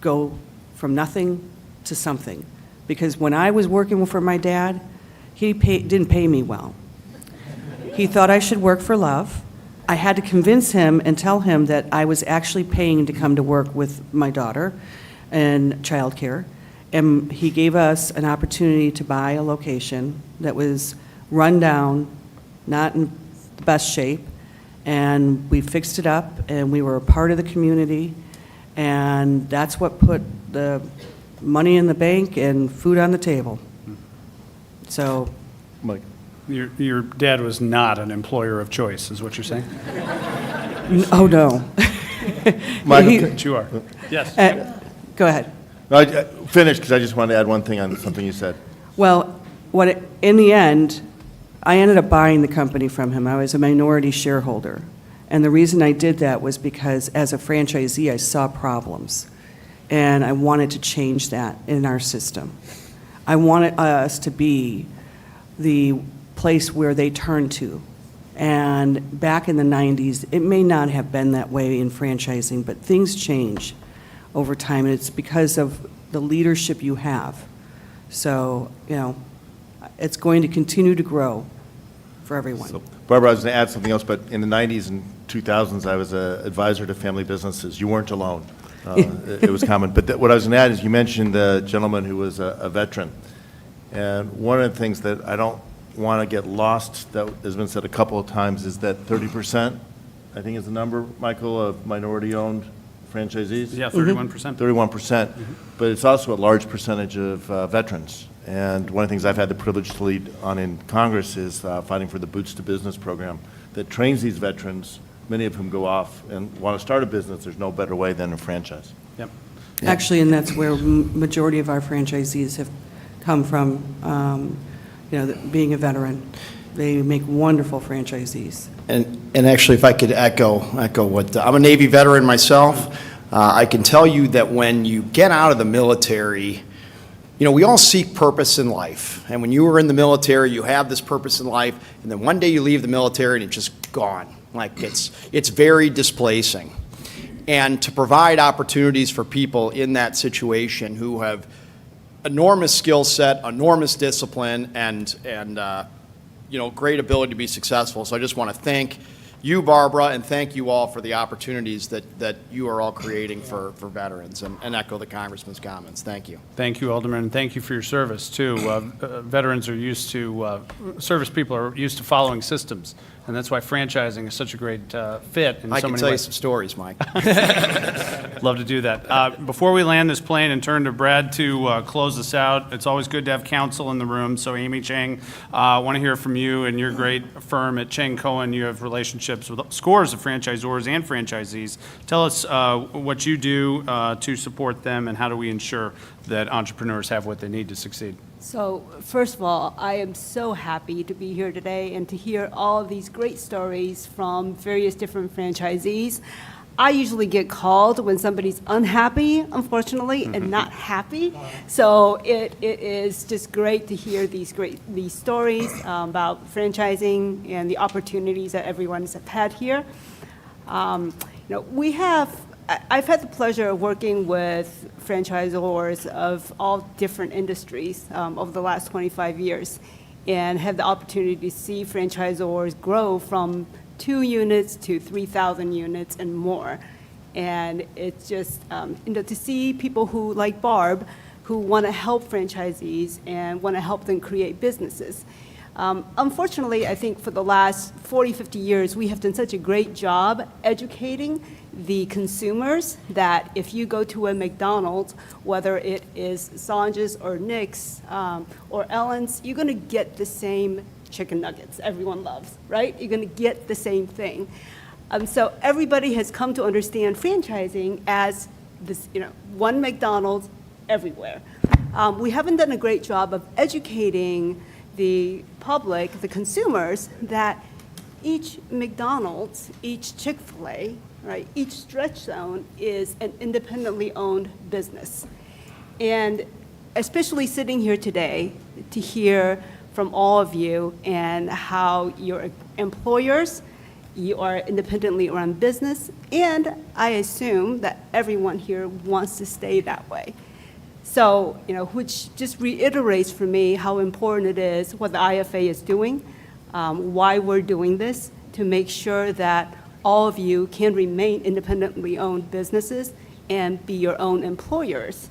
go from nothing to something. Because when I was working for my dad, didn't pay me well. He thought I should work for love. I had to convince him and tell him that I was actually paying to come to work with my daughter and childcare. And he gave us an opportunity to buy a location that was run down, not in the best shape. And we fixed it up, and we were a part of the community. And that's what put the money in the bank and food on the table. So, Mike. Your dad was not an employer of choice, is what you're saying? oh, no. But you are. Yes. Go ahead. No, I finished because I just wanted to add one thing on something you said. Well, in the end, I ended up buying the company from him. I was a minority shareholder. And the reason I did that was because as a franchisee, I saw problems. And I wanted to change that in our system. I wanted us to be the place where they turn to. And back in the 90s, it may not have been that way in franchising, but things change over time, and it's because of the leadership you have. So, it's going to continue to grow for everyone. So, Barbara, I was going to add something else, but in the 90s and 2000s, I was an advisor to family businesses. You weren't alone. It was common. But what I was going to add is you mentioned the gentleman who was a veteran. And one of the things that I don't want to get lost, that has been said a couple of times, is that 30%, I think is the number, Michael, of minority-owned franchisees? Yeah, 31%. 31%. But it's also a large percentage of veterans. And one of the things I've had the privilege to lead on in Congress is fighting for the Boots to Business program that trains these veterans, many of whom go off and want to start a business. There's no better way than a franchise. Yep. Actually, and that's where majority of our franchisees have come from, being a veteran. They make wonderful franchisees. And actually, if I could echo what, I'm a Navy veteran myself. I can tell you that when you get out of the military, we all seek purpose in life. And when you were in the military, you have this purpose in life, and then one day you leave the military and it's just gone. Like it's very displacing. And to provide opportunities for people in that situation who have enormous skill set, enormous discipline, and great ability to be successful. So I just want to thank you, Barbara, and thank you all for the opportunities that you are all creating for veterans, and echo the Congressman's comments. Thank you. Thank you, Alderman, and thank you for your service, too. Veterans are used to, service people are used to following systems, and that's why franchising is such a great fit in so many ways. I can tell you some stories, Mike. Love to do that. Before we land this plane and turn to Brad to close this out, it's always good to have counsel in the room. So Amy Chang, I want to hear from you and your great firm at Chang Cohen. You have relationships with scores of franchisors and franchisees. Tell us what you do to support them, and how do we ensure that entrepreneurs have what they need to succeed? So, first of all, I am so happy to be here today and to hear all of these great stories from various different franchisees. I usually get called when somebody's unhappy, unfortunately, and not happy. So it is just great to hear these stories about franchising and the opportunities that everyone has had here. I've had the pleasure of working with franchisors of all different industries over the last 25 years, and have the opportunity to see franchisors grow from 2 units to 3,000 units and more. And it's just, to see people who, like Barb, who want to help franchisees and want to help them create businesses. Unfortunately, I think for the last 40, 50 years, we have done such a great job educating the consumers that if you go to a McDonald's, whether it is Sanj's or Nick's or Ellen's, you're going to get the same chicken nuggets everyone loves, right? You're going to get the same thing. So everybody has come to understand franchising as this, one McDonald's everywhere. We haven't done a great job of educating the public, the consumers, that each McDonald's, each Chick-fil-A, right, each stretch zone is an independently owned business. And especially sitting here today to hear from all of you and how your employers, you are independently run business, and I assume that everyone here wants to stay that way. So, which just reiterates for me how important it is what the IFA is doing, why we're doing this, to make sure that all of you can remain independently owned businesses and be your own employers,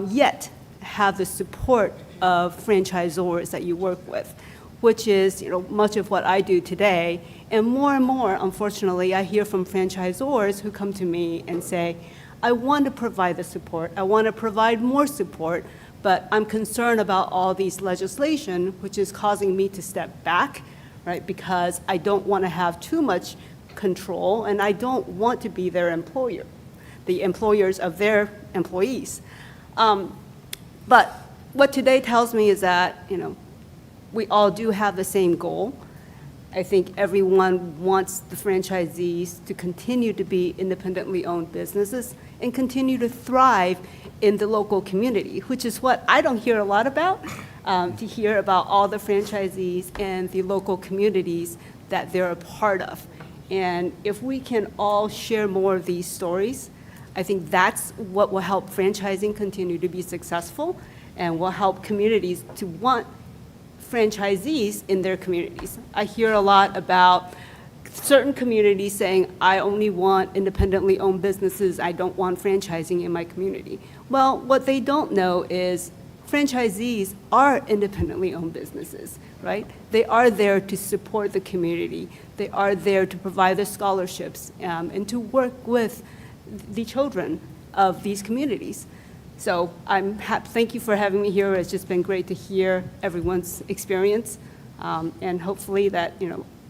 yet have the support of franchisors that you work with, which is much of what I do today. And more, unfortunately, I hear from franchisors who come to me and say, I want to provide the support, I want to provide more support, but I'm concerned about all these legislation, which is causing me to step back, right? Because I don't want to have too much control, and I don't want to be their employer, the employers of their employees. But what today tells me is that, we all do have the same goal. I think everyone wants the franchisees to continue to be independently owned businesses and continue to thrive in the local community, which is what I don't hear a lot about, to hear about all the franchisees and the local communities that they're a part of. And if we can all share more of these stories, I think that's what will help franchising continue to be successful and will help communities to want franchisees in their communities. I hear a lot about certain communities saying, I only want independently owned businesses, I don't want franchising in my community. Well, what they don't know is franchisees are independently owned businesses, right? They are there to support the community. They are there to provide the scholarships and to work with the children of these communities. So thank you for having me here. It's just been great to hear everyone's experience, and hopefully that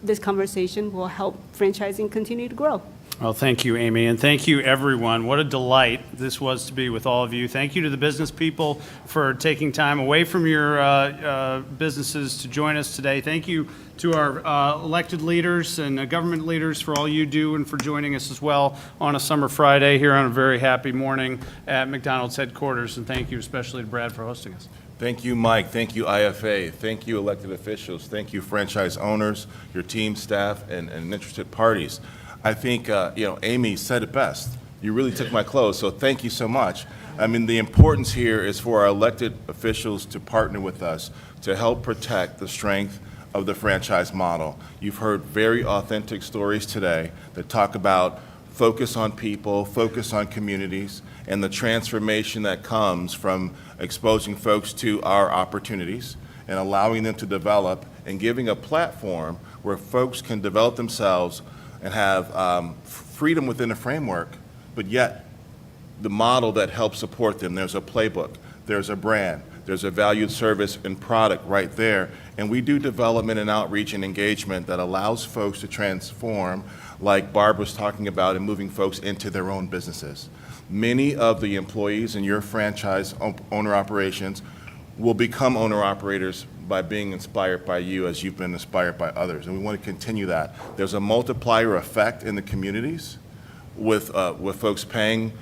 this conversation will help franchising continue to grow. Well, thank you, Amy, and thank you, everyone. What a delight this was to be with all of you. Thank you to the business people for taking time away from your businesses to join us today. Thank you to our elected leaders and government leaders for all you do and for joining us as well on a summer Friday here on a very happy morning at McDonald's headquarters. And thank you especially to Brad for hosting us. Thank you, Mike. Thank you, IFA. Thank you, elected officials. Thank you, franchise owners, your team, staff, and interested parties. I think, Amy said it best. You really took my clothes, so thank you so much. I mean, the importance here is for our elected officials to partner with us to help protect the strength of the franchise model. You've heard very authentic stories today that talk about focus on people, focus on communities, and the transformation that comes from exposing folks to our opportunities and allowing them to develop and giving a platform where folks can develop themselves and have freedom within a framework, but yet the model that helps support them. There's a playbook, there's a brand, there's a valued service and product right there, and we do development and outreach and engagement that allows folks to transform, like Barb was talking about, and moving folks into their own businesses. Many of the employees in your franchise owner operations will become owner-operators by being inspired by you as you've been inspired by others, and we want to continue that. There's a multiplier effect in the communities with folks paying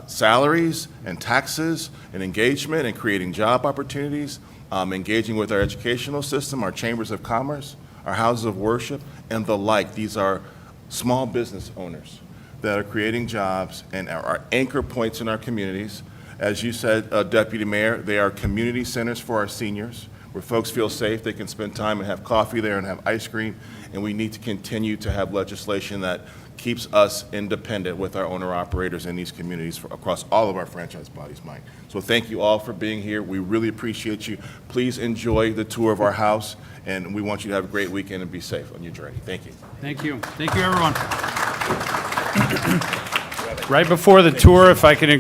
salaries and taxes and engagement and creating job opportunities, engaging with our educational system, our chambers of commerce, our houses of worship, and the like. These are small business owners that are creating jobs and are anchor points in our communities. As you said, Deputy Mayor, they are community centers for our seniors, where folks feel safe, they can spend time and have coffee there and have ice cream, and we need to continue to have legislation that keeps us independent with our owner-operators in these communities across all of our franchise bodies, Mike. So thank you all for being here. We really appreciate you. Please enjoy the tour of our house, and we want you to have a great weekend and be safe on your journey. Thank you. Thank you. Thank you, everyone. Right before the tour, if I can